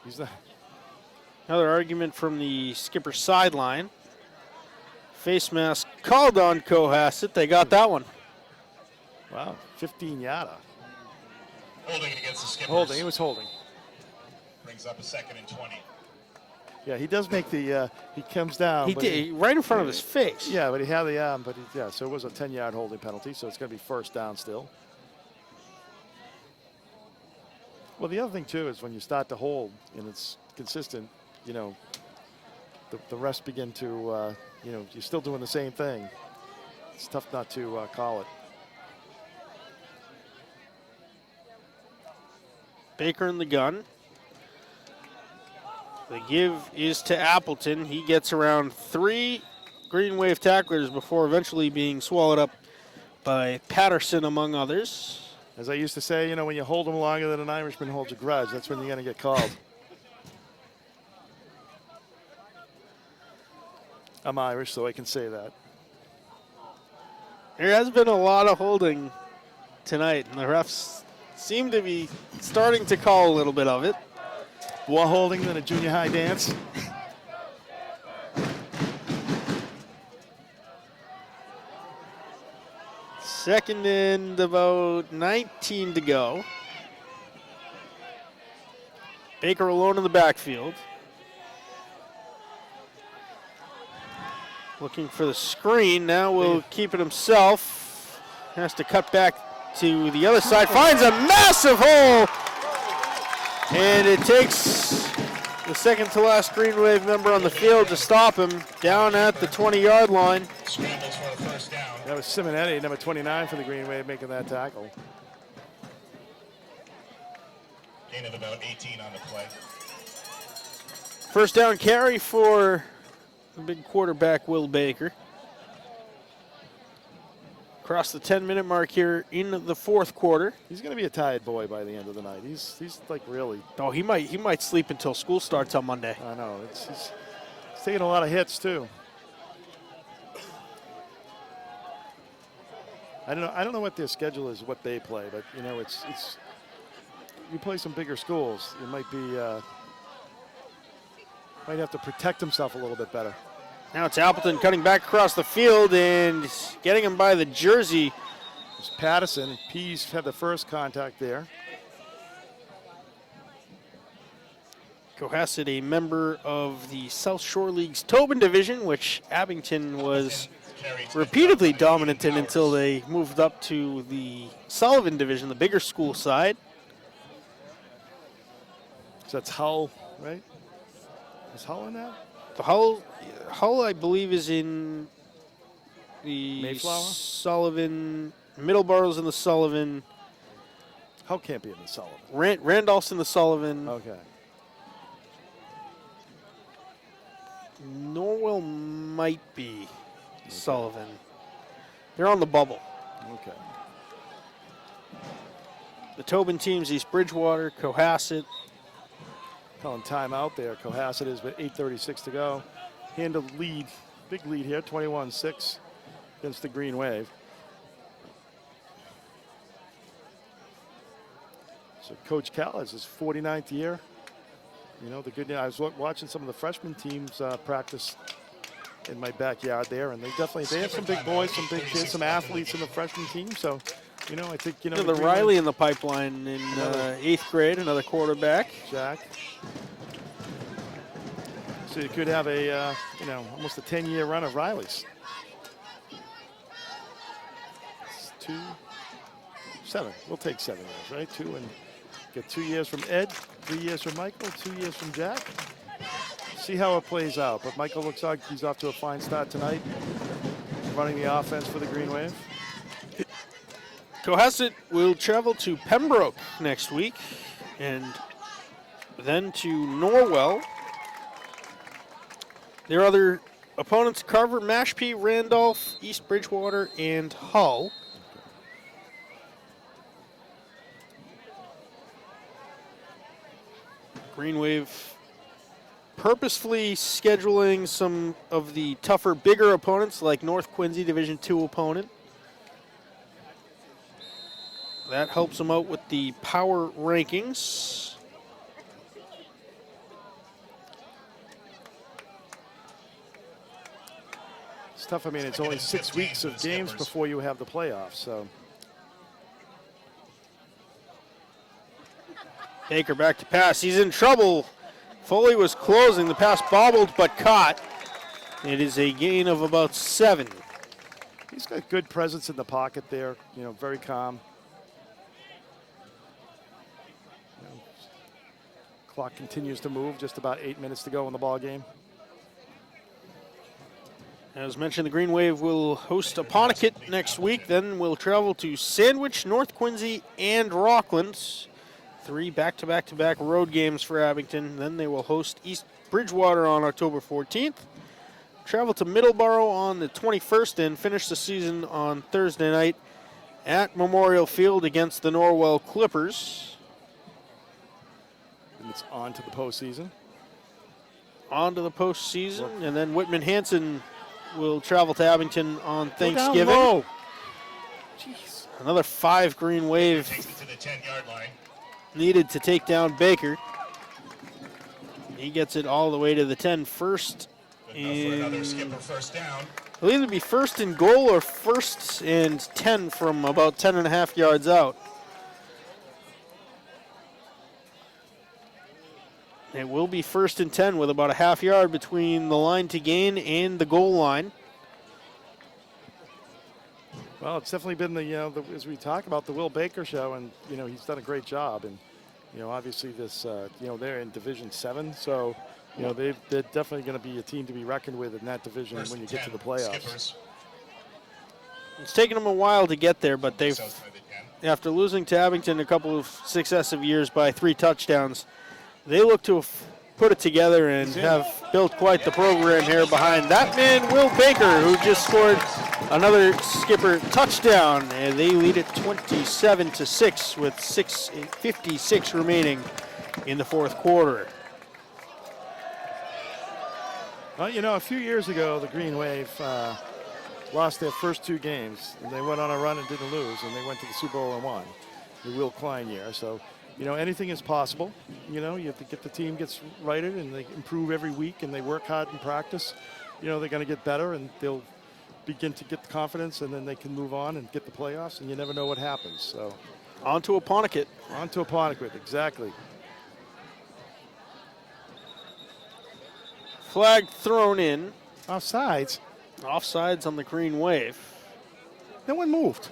He's not. Another argument from the Skipper sideline. Face mask called on Cohasset. They got that one. Wow, 15-yarder. Holding against the Skippers. Holding, he was holding. Brings up a 2nd and 20. Yeah, he does make the, he comes down. He did, right in front of his face. Yeah, but he had the arm, so it was a 10-yard holding penalty, so it's going to be first down still. Well, the other thing, too, is when you start to hold and it's consistent, the refs begin to, you're still doing the same thing. It's tough not to call it. Baker in the gun. The give is to Appleton. He gets around 3 Green Wave tacklers before eventually being swallowed up by Patterson, among others. As I used to say, when you hold them longer than an Irishman holds a grudge, that's when you're going to get called. I'm Irish, so I can say that. There has been a lot of holding tonight, and the refs seem to be starting to call a little bit of it. More holding than a junior high dance. Second and about 19 to go. Baker alone in the backfield. Looking for the screen. Now will keep it himself. Has to cut back to the other side. Finds a massive hole. And it takes the second to last Green Wave member on the field to stop him down at the 20-yard line. Scrambles for a first down. That was Simonetti, number 29 for the Green Wave, making that tackle. Gain of about 18 on the play. First down carry for the big quarterback, Will Baker. Across the 10-minute mark here in the fourth quarter. He's going to be a tired boy by the end of the night. He's like really. Oh, he might sleep until school starts on Monday. I know. He's taking a lot of hits too. I don't know what their schedule is, what they play, but it's you play some bigger schools. It might be might have to protect himself a little bit better. Now it's Appleton cutting back across the field and getting him by the jersey. It's Patterson. Pease had the first contact there. Cohasset, a member of the South Shore League's Tobin division, which Abington was repeatedly dominant in until they moved up to the Sullivan division, the bigger school side. So that's Hull, right? Is Hull in that? The Hull, I believe, is in the Mayflower? Sullivan. Middleborough's in the Sullivan. Hull can't be in the Sullivan. Randolph's in the Sullivan. Okay. Norwell might be Sullivan. They're on the bubble. Okay. The Tobin teams, East Bridgewater, Cohasset. Calling timeout there. Cohasset is with 8:36 to go. Handled lead, big lead here, 21-6 against the Green Wave. So Coach Cal is his 49th year. The good news, I was watching some of the freshman teams practice in my backyard there, and they have some big boys, some big kids, some athletes in the freshman team. So, I think, The Riley in the pipeline in 8th grade, another quarterback. Jack. So you could have a, almost a 10-year run of Riley's. It's 2, 7. We'll take 7 years, right? 2 and get 2 years from Ed, 3 years from Michael, 2 years from Jack. See how it plays out. But Michael looks like he's off to a fine start tonight, running the offense for the Green Wave. Cohasset will travel to Pembroke next week and then to Norwell. Their other opponents, Carver, Mashpee, Randolph, East Bridgewater, and Hull. Green Wave purposefully scheduling some of the tougher, bigger opponents like North Quincy, Division II opponent. That helps them out with the power rankings. It's tough. I mean, it's only 6 weeks of games before you have the playoffs, so. Baker back to pass. He's in trouble. Foley was closing. The pass bobbled but caught. It is a gain of about 7. He's got good presence in the pocket there, very calm. Clock continues to move, just about 8 minutes to go in the ball game. As mentioned, the Green Wave will host Apponequet next week. Then we'll travel to Sandwich, North Quincy, and Rockland. 3 back-to-back-to-back road games for Abington. Then they will host East Bridgewater on October 14th. Travel to Middleborough on the 21st and finish the season on Thursday night at Memorial Field against the Norwell Clippers. And it's on to the postseason. On to the postseason, and then Whitman-Hanson will travel to Abington on Thanksgiving. Jeez. Another 5 Green Wave Takes it to the 10-yard line. needed to take down Baker. He gets it all the way to the 10 first. Good enough for another skipper first down. It'll either be first and goal or first and 10 from about 10.5 yards out. It will be first and 10 with about a half yard between the line to gain and the goal line. Well, it's definitely been as we talk about the Will Baker show, and he's done a great job. And obviously this they're in Division 7, so they're definitely going to be a team to be reckoned with in that division First when you and get to 10 the playoffs. Skippers. It's taken them a while to get there, but they've, South by the 10. after losing to Abington a couple of successive years by 3 touchdowns, they look to have put it together and have built quite the program here behind that man, Will Baker, who just scored another skipper touchdown. And they lead it 27-6 with 6:56 remaining in the fourth quarter. Well, a few years ago, the Green Wave lost their first 2 games, and they went on a run and didn't lose, and they went to the Super Bowl and won. The Will Klein year. So, anything is possible. You have to get the team gets righted, and they improve every week, and they work hard in practice. They're going to get better, and they'll begin to get the confidence, and then they can move on and get the playoffs, and you never know what happens. So, On to Apponequet. on to Apponequet, exactly. Flag thrown in. Offsides. Offsides on the Green Wave. No one moved.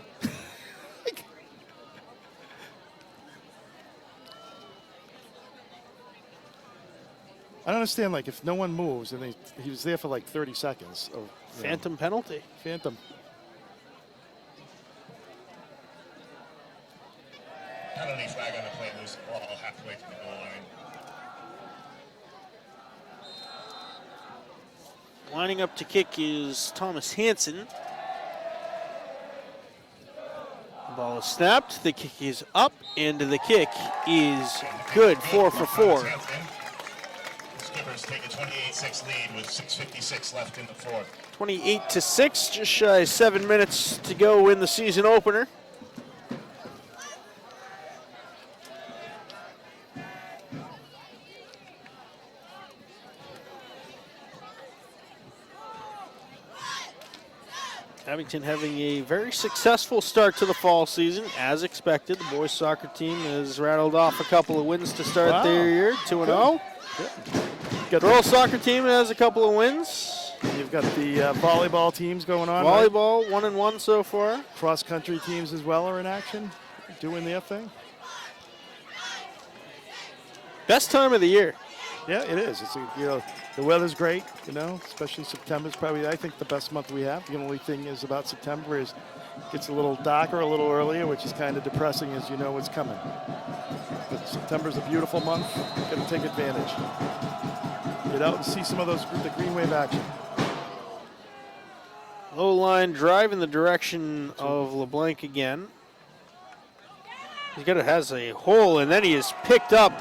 I don't understand, if no one moves, and he was there for 30 seconds. Phantom penalty. Phantom. Penalty flag on the play, loose ball halfway to the goal line. Lining up to kick is Thomas Hansen. The ball is snapped. The kick is up, and the kick is good. 4 for 4. Skippers take a 28-6 lead with 6:56 left in the fourth. 28-6, just shy of 7 minutes to go in the season opener. Abington having a very successful start to the fall season, as expected. The boys soccer team has rattled off a couple of wins to start their year, 2-0. got Girls soccer team has a couple of wins. You've got the volleyball teams going on. Volleyball 1-1 so far. Cross country teams as well are in action, doing their thing. Best time of the year. Yeah, it is. It's the weather's great. Especially September's probably I think the best month we have. The only thing is about September is it gets a little darker a little earlier, which is kind of depressing as you know what's coming. But September's a beautiful month. Got to take advantage. Get out and see some of the green wave action. Low line drive in the direction of LeBlanc again. Has a hole, and then he is picked up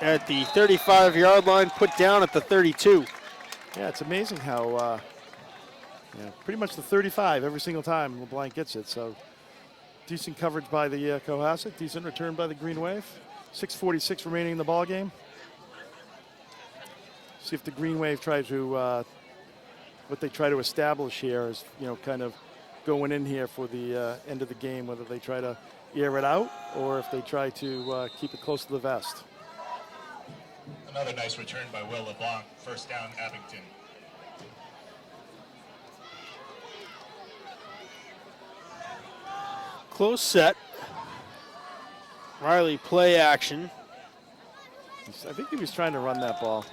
at the 35-yard line, put down at the 32. Yeah, it's amazing how pretty much the 35 every single time LeBlanc gets it. So decent coverage by the Cohasset, decent return by the Green Wave. 6:46 remaining in the ball game. See if the Green Wave try to what they try to establish here is kind of going in here for the end of the game, whether they try to air it out or if they try to keep it close to the vest. Another nice return by Will LeBlanc. First down, Abington. Close set. Riley play action. I think he was trying to run that ball.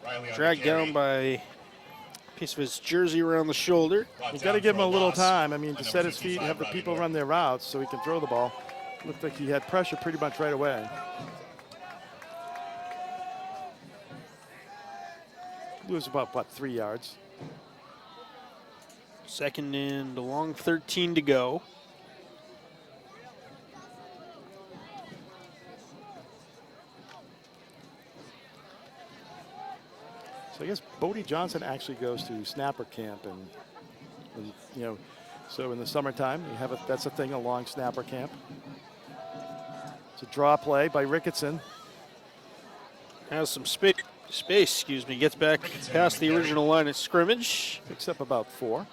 Riley on Dragged the carry. down by a piece of his jersey around the shoulder. Brought You've down got to give him for a little loss time. I mean, by to number set his feet 55, and have the Robbie people Moore. run their routes so he can throw the ball. Looked like he had pressure pretty much right away. It was about, 3 yards? Second and long 13 to go. So I guess Bodie Johnson actually goes to snapper camp, and so in the summertime you have that's a thing, a long snapper camp. It's a draw play by Ricketson. Has some space, gets back past the original line of scrimmage. Picks up about 4.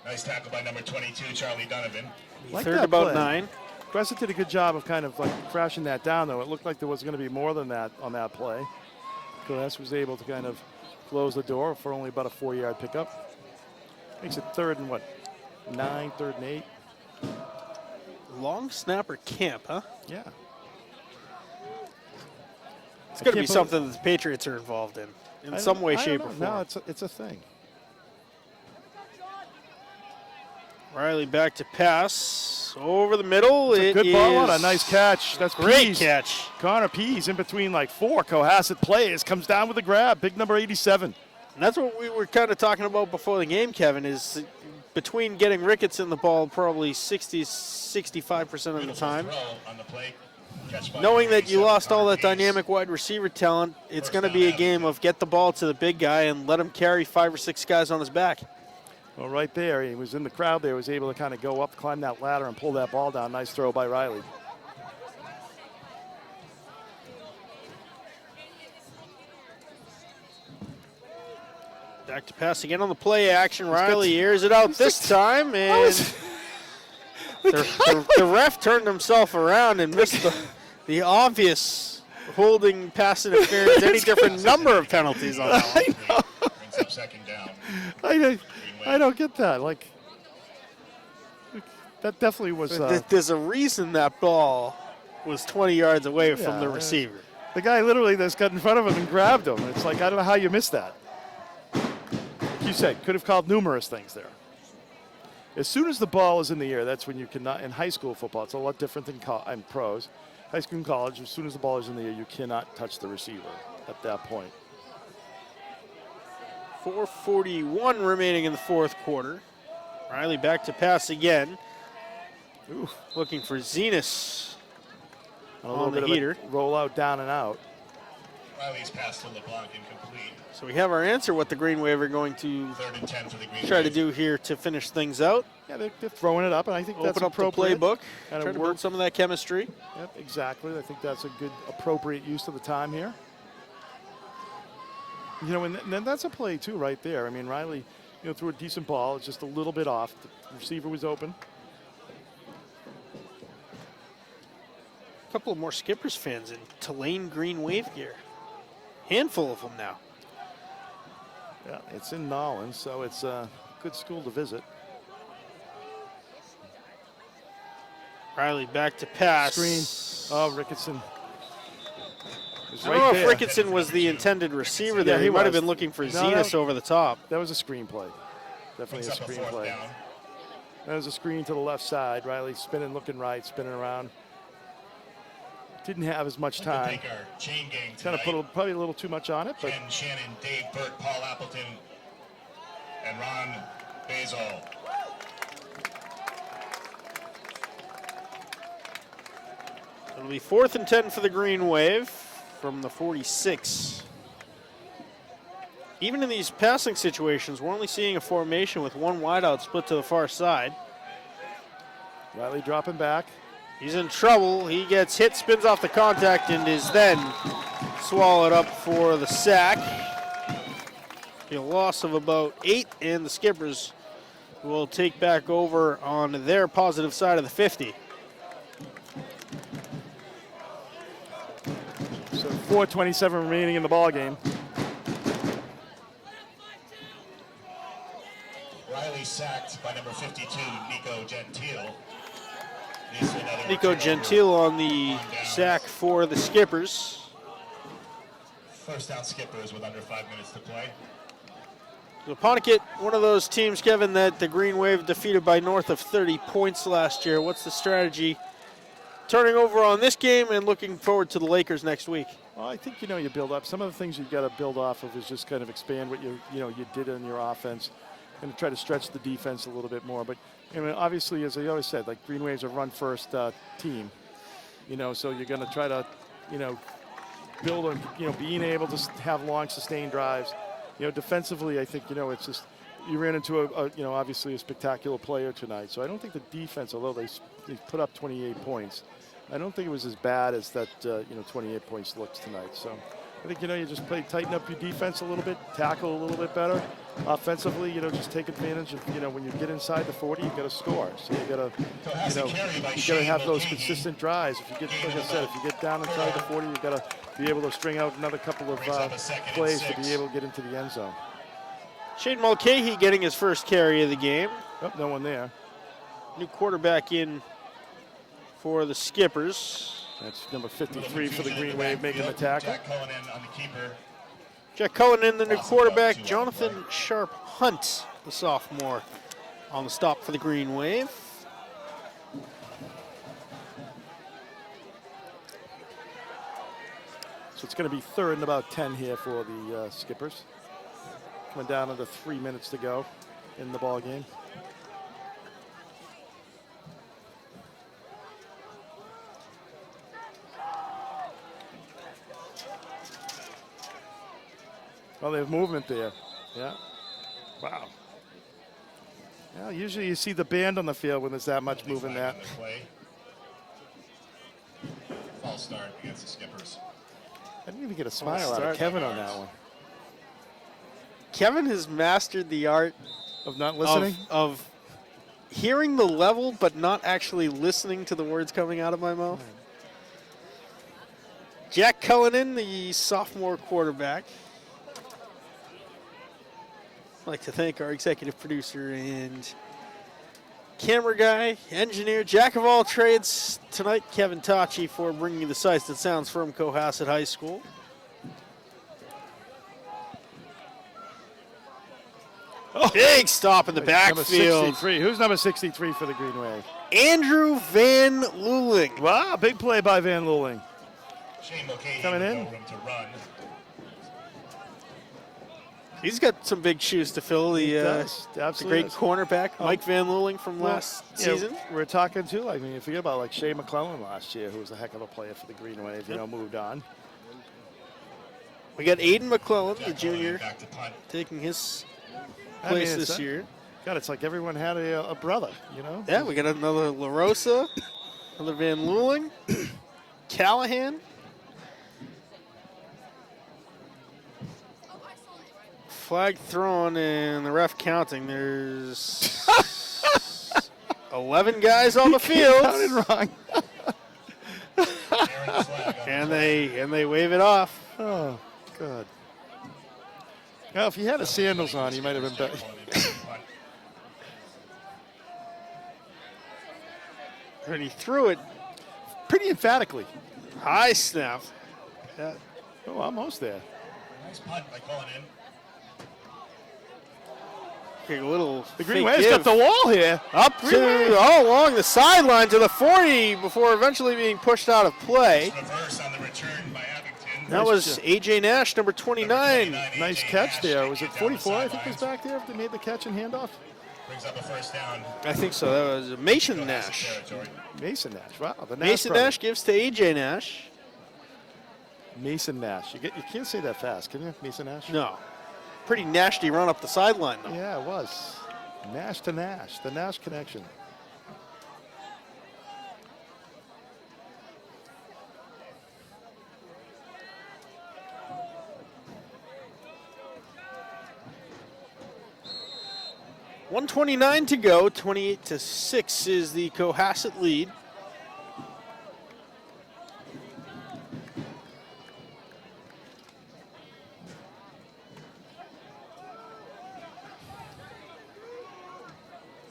Nice tackle by number 22, Charlie Donovan. Like Third that about play. 9. Cohasset did a good job of kind of like crashing that down, though. It looked like there was going to be more than that on that play. Cohasset was able to kind of close the door for only about a 4-yard pickup. Makes it 3rd and 9, 3rd and 8. Long snapper camp, huh? Yeah. It's got to be something that the Patriots are involved in some way, shape, or form. No, it's a thing. Riley back to pass over the middle. It's a good ball out, a nice catch. That's great Pease. catch. Connor Pease in between like 4 Cohasset players comes down with a grab. Big number 87. And that's what we were kind of talking about before the game, Kevin, is between getting Ricketson the ball probably 65% of the time. Throw on the play. Catch by Knowing number that you 87, lost all Connor that Pease. dynamic wide receiver talent, it's First going to down, be a Abington. game of get the ball to the big guy and let him carry 5 or 6 guys on his back. Well, right there, he was in the crowd there, was able to kind of go up, climb that ladder, and pull that ball down. Nice throw by Riley. Back to pass again on the play action. Riley airs it out this time, and the ref turned himself around and missed the obvious holding, pass interference, any different number of penalties on that one. Brings up second down. I don't get that. Like, that definitely was. There's a reason that ball was 20 yards away from the Yeah. receiver. The guy literally that's got in front of him and grabbed him. It's like, I don't know how you missed that. Like you said, could have called numerous things there. As soon as the ball is in the air, that's when you cannot. In high school football, it's a lot different than in pros. High school and college, as soon as the ball is in the air, you cannot touch the receiver at that point. 4:41 remaining in the fourth quarter. Riley back to pass again. Ooh. Looking for Zenas A little on the bit heater. of a roll out, down and out. Riley's pass to LeBlanc incomplete. So we have our answer what the Green Wave are going to 3rd and 10 for the Green try to Wave. do here to finish things out. Yeah, they're throwing it up, and I think that's Open up the appropriate. playbook, Kinda try to work. build some of that chemistry. Yep, exactly. I think that's a good, appropriate use of the time here. And then that's a play too, right there. I mean, Riley, threw a decent ball. It's just a little bit off. The receiver was open. A couple of more Skippers fans in Tulane Green Wave gear. Handful of them now. Yeah, it's in Nolan, so it's a good school to visit. Riley back to pass. Screen. Oh, Ricketson. I don't know if Ricketson was the intended receiver there. Yeah, he might have was. been looking for No, Zenas over the top. That was a screen play. Definitely a Brings up screen fourth play. down. That was a screen to the left side. Riley spinning, looking right, spinning around. Didn't have as much To time. take our chain gang Kind of tonight. put probably a little too much on it, but Ken Shannon, Dave Burt, Paul Appleton, and Ron Basil. It'll be 4th and 10 for the Green Wave from the 46. Even in these passing situations, we're only seeing a formation with one wideout split to the far side. Riley dropping back. He's in trouble. He gets hit, spins off the contact, and is then swallowed up for the sack. A loss of about 8, and the Skippers will take back over on their positive side of the 50. So 4:27 remaining in the ball game. Riley sacked by number 52, Nico Gentile. Nico Gentile on the sack for the Skippers. First down Skippers with under 5 minutes to play. So Pontiac, one of those teams, Kevin, that the Green Wave defeated by north of 30 points last year. What's the strategy turning over on this game and looking forward to the Lakers next week? Well, I think you build up. Some of the things you've got to build off of is just kind of expand what you did in your offense, and try to stretch the defense a little bit more. But obviously, as I always said, like Green Wave's a run-first team. So you're going to try to build on being able to have long, sustained drives. Defensively, I think it's just you ran into obviously a spectacular player tonight. So I don't think the defense, although they put up 28 points, I don't think it was as bad as that 28 points looks tonight. So I think you just tighten up your defense a little bit, tackle a little bit better. Offensively, just take advantage of when you get inside the 40, you got to score. So you got to have those consistent drives. If you get, like I said, if you get down inside the 40, you got to be able to string out another couple of plays to be able to get into the end zone. Shane Mulcahy getting his first carry of the game. Oh, no one there. New quarterback in for the Skippers. That's number 53 for the Green Wave making the tackle. Jack Cullinan on the keeper. Jack Cullinan, the new quarterback. Jonathan Sharp Hunt, the sophomore, on the stop for the Green Wave. So it's going to be 3rd and about 10 here for the Skippers. Coming down to 3 minutes to go in the ball game. Well, they have movement there. Yeah. Wow. Yeah, usually you see the band on the field when there's that much movement. That. False start against the Skippers. I didn't even get a smile out of Kevin on that one. Kevin has mastered the art Of not listening? of hearing the level but not actually listening to the words coming out of my mouth. Jack Cullinan, the sophomore quarterback. I'd like to thank our executive producer and camera guy, engineer, jack of all trades tonight, Kevin Tachi, for bringing you the sights and sounds from Cohasset High School. Oh, big stop in the Number backfield. 63. Who's number 63 for the Green Wave? Andrew Van Luling. Wow, big play by Van Luling. Shane Mulcahy Coming with in. no room to run. He's got some big shoes to fill. The Absolutely great does. cornerback, Mike Van Luling from last You know, season. we're talking too. I mean, you forget about like Shea McClellan last year, who was a heck of a player for the Green Wave. Moved on. We got Aiden McClellan, the Jack junior, Cullinan back to punt. taking his I mean, place it's this year. God, it's like everyone had a brother. Yeah, we got another La Rosa, another Van Luling, Callahan. Flag thrown and the ref counting. There's 11 guys on the field, Counted wrong. Aaron flag on the and play. they wave it off. Oh, Good. Now, if he had his sandals on, he might have been better. And he threw it Pretty emphatically. high snap. Yeah. Oh, almost there. Nice punt by calling in. Okay, a little The Green fake Wave's give. got the wall here. Up to, all along the sideline to the 40 before eventually being pushed out of play. Reverse on the return by Abington. That was A.J. Nash, number 29. Nice catch there. Was it 44, I think, was back there if they made the catch and handoff? Brings up a first down. I think so. That was Mason Nash. Territory. Mason Nash. Wow. The Mason brother. Nash gives to A.J. Nash. Mason Nash. You can't say that fast, can you? Mason Nash? No. Pretty nasty run up the sideline, though. Yeah, it was. Nash to Nash. The Nash connection. .129 to go. 28-6 is the Cohasset lead.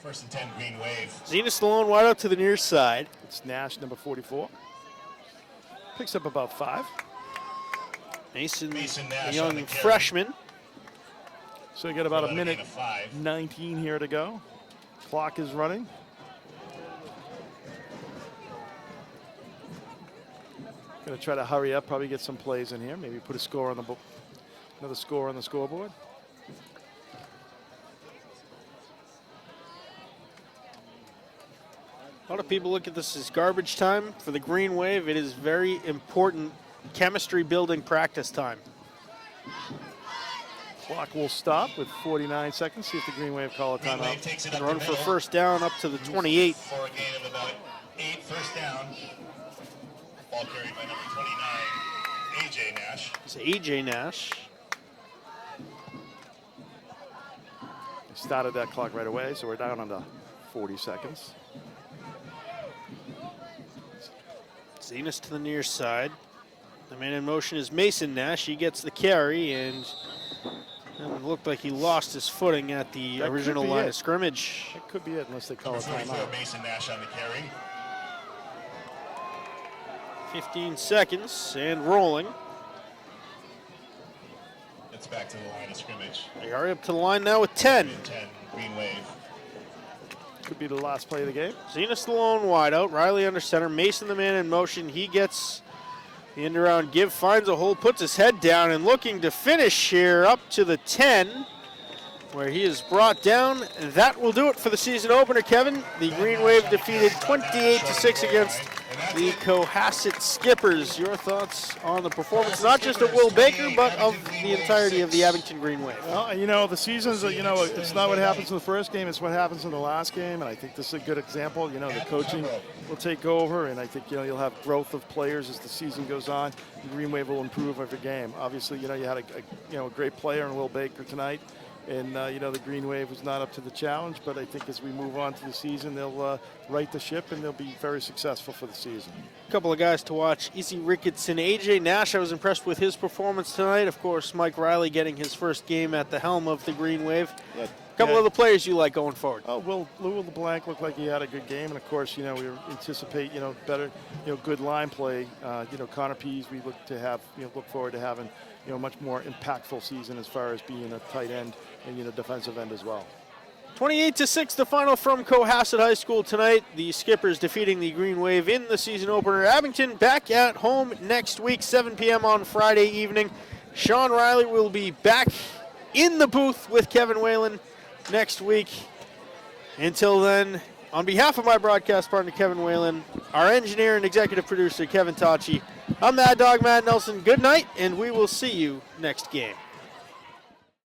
First and 10, Green Wave. Zena Stallone wide out to the near side. It's Nash, number 44. Picks up about 5. Mason, Mason a Nash on young the carry. freshman. So you got about a That'll minute gain of 5. 19 here to go. Clock is running. Going to try to hurry up, probably get some plays in here. Maybe put a score on the another score on the scoreboard. A lot of people look at this as garbage time. For the Green Wave, it is very important chemistry building practice time. Clock will stop with 49 seconds. See if the Green Wave call a Green timeout. Wave takes it up Run the for middle first down up to the 28. for a gain of about 8. First down. Ball carried by number 29, A.J. Nash. It's A.J. Nash. Started that clock right away, so we're down under 40 seconds. Zenas to the near side. The man in motion is Mason Nash. He gets the carry, and it looked like he lost his footing at the That could original be line it. of scrimmage. That could be it unless they call a Number 44, timeout. Mason Nash on the carry. 15 seconds and rolling. It's back to the line of scrimmage. They hurry up to the line now with 10. 10, Green Wave. Could be the last play of the game. Zenas Stallone wide out. Riley under center. Mason the man in motion. He gets the end around give, finds a hole, puts his head down, and looking to finish here up to the 10, where he is brought down. And that will do it for the season opener, Kevin. The Green Wave defeated 28-6 against the Cohasset Skippers. Your thoughts on the performance, not just of Will Baker, but of the entirety of the Abington Green Wave? Well, you know, the seasons, you know, it's not what happens in the first game, it's what happens in the last game, and I think this is a good example. You know, the coaching will take over, and I think, you know, you'll have growth of players as the season goes on. The Green Wave will improve every game. Obviously, you know, you had a great player in Will Baker tonight, and, you know, the Green Wave was not up to the challenge, but I think as we move on to the season, they'll right the ship, and they'll be very successful for the season. A couple of guys to watch. Izzy Ricketson, A.J. Nash, I was impressed with his performance tonight. Of course, Mike Riley getting his first game at the helm of the Green Wave. Yeah, A couple of the players you like going forward. Oh, Lou LeBlanc looked like he had a good game, and of course, you know, we anticipate, you know, better, you know, good line play. You know, Connor Pease, we look forward to having, you know, much more impactful season as far as being a tight end and, you know, defensive end as well. 28-6, the final from Cohasset High School tonight. The Skippers defeating the Green Wave in the season opener. Abington back at home next week, 7 p.m. on Friday evening. Sean Riley will be back in the booth with Kevin Whalen next week. Until then, on behalf of my broadcast partner, Kevin Whalen, our engineer and executive producer, Kevin Tachi, I'm Mad Dog Matt Nelson. Good night, and we will see you next game.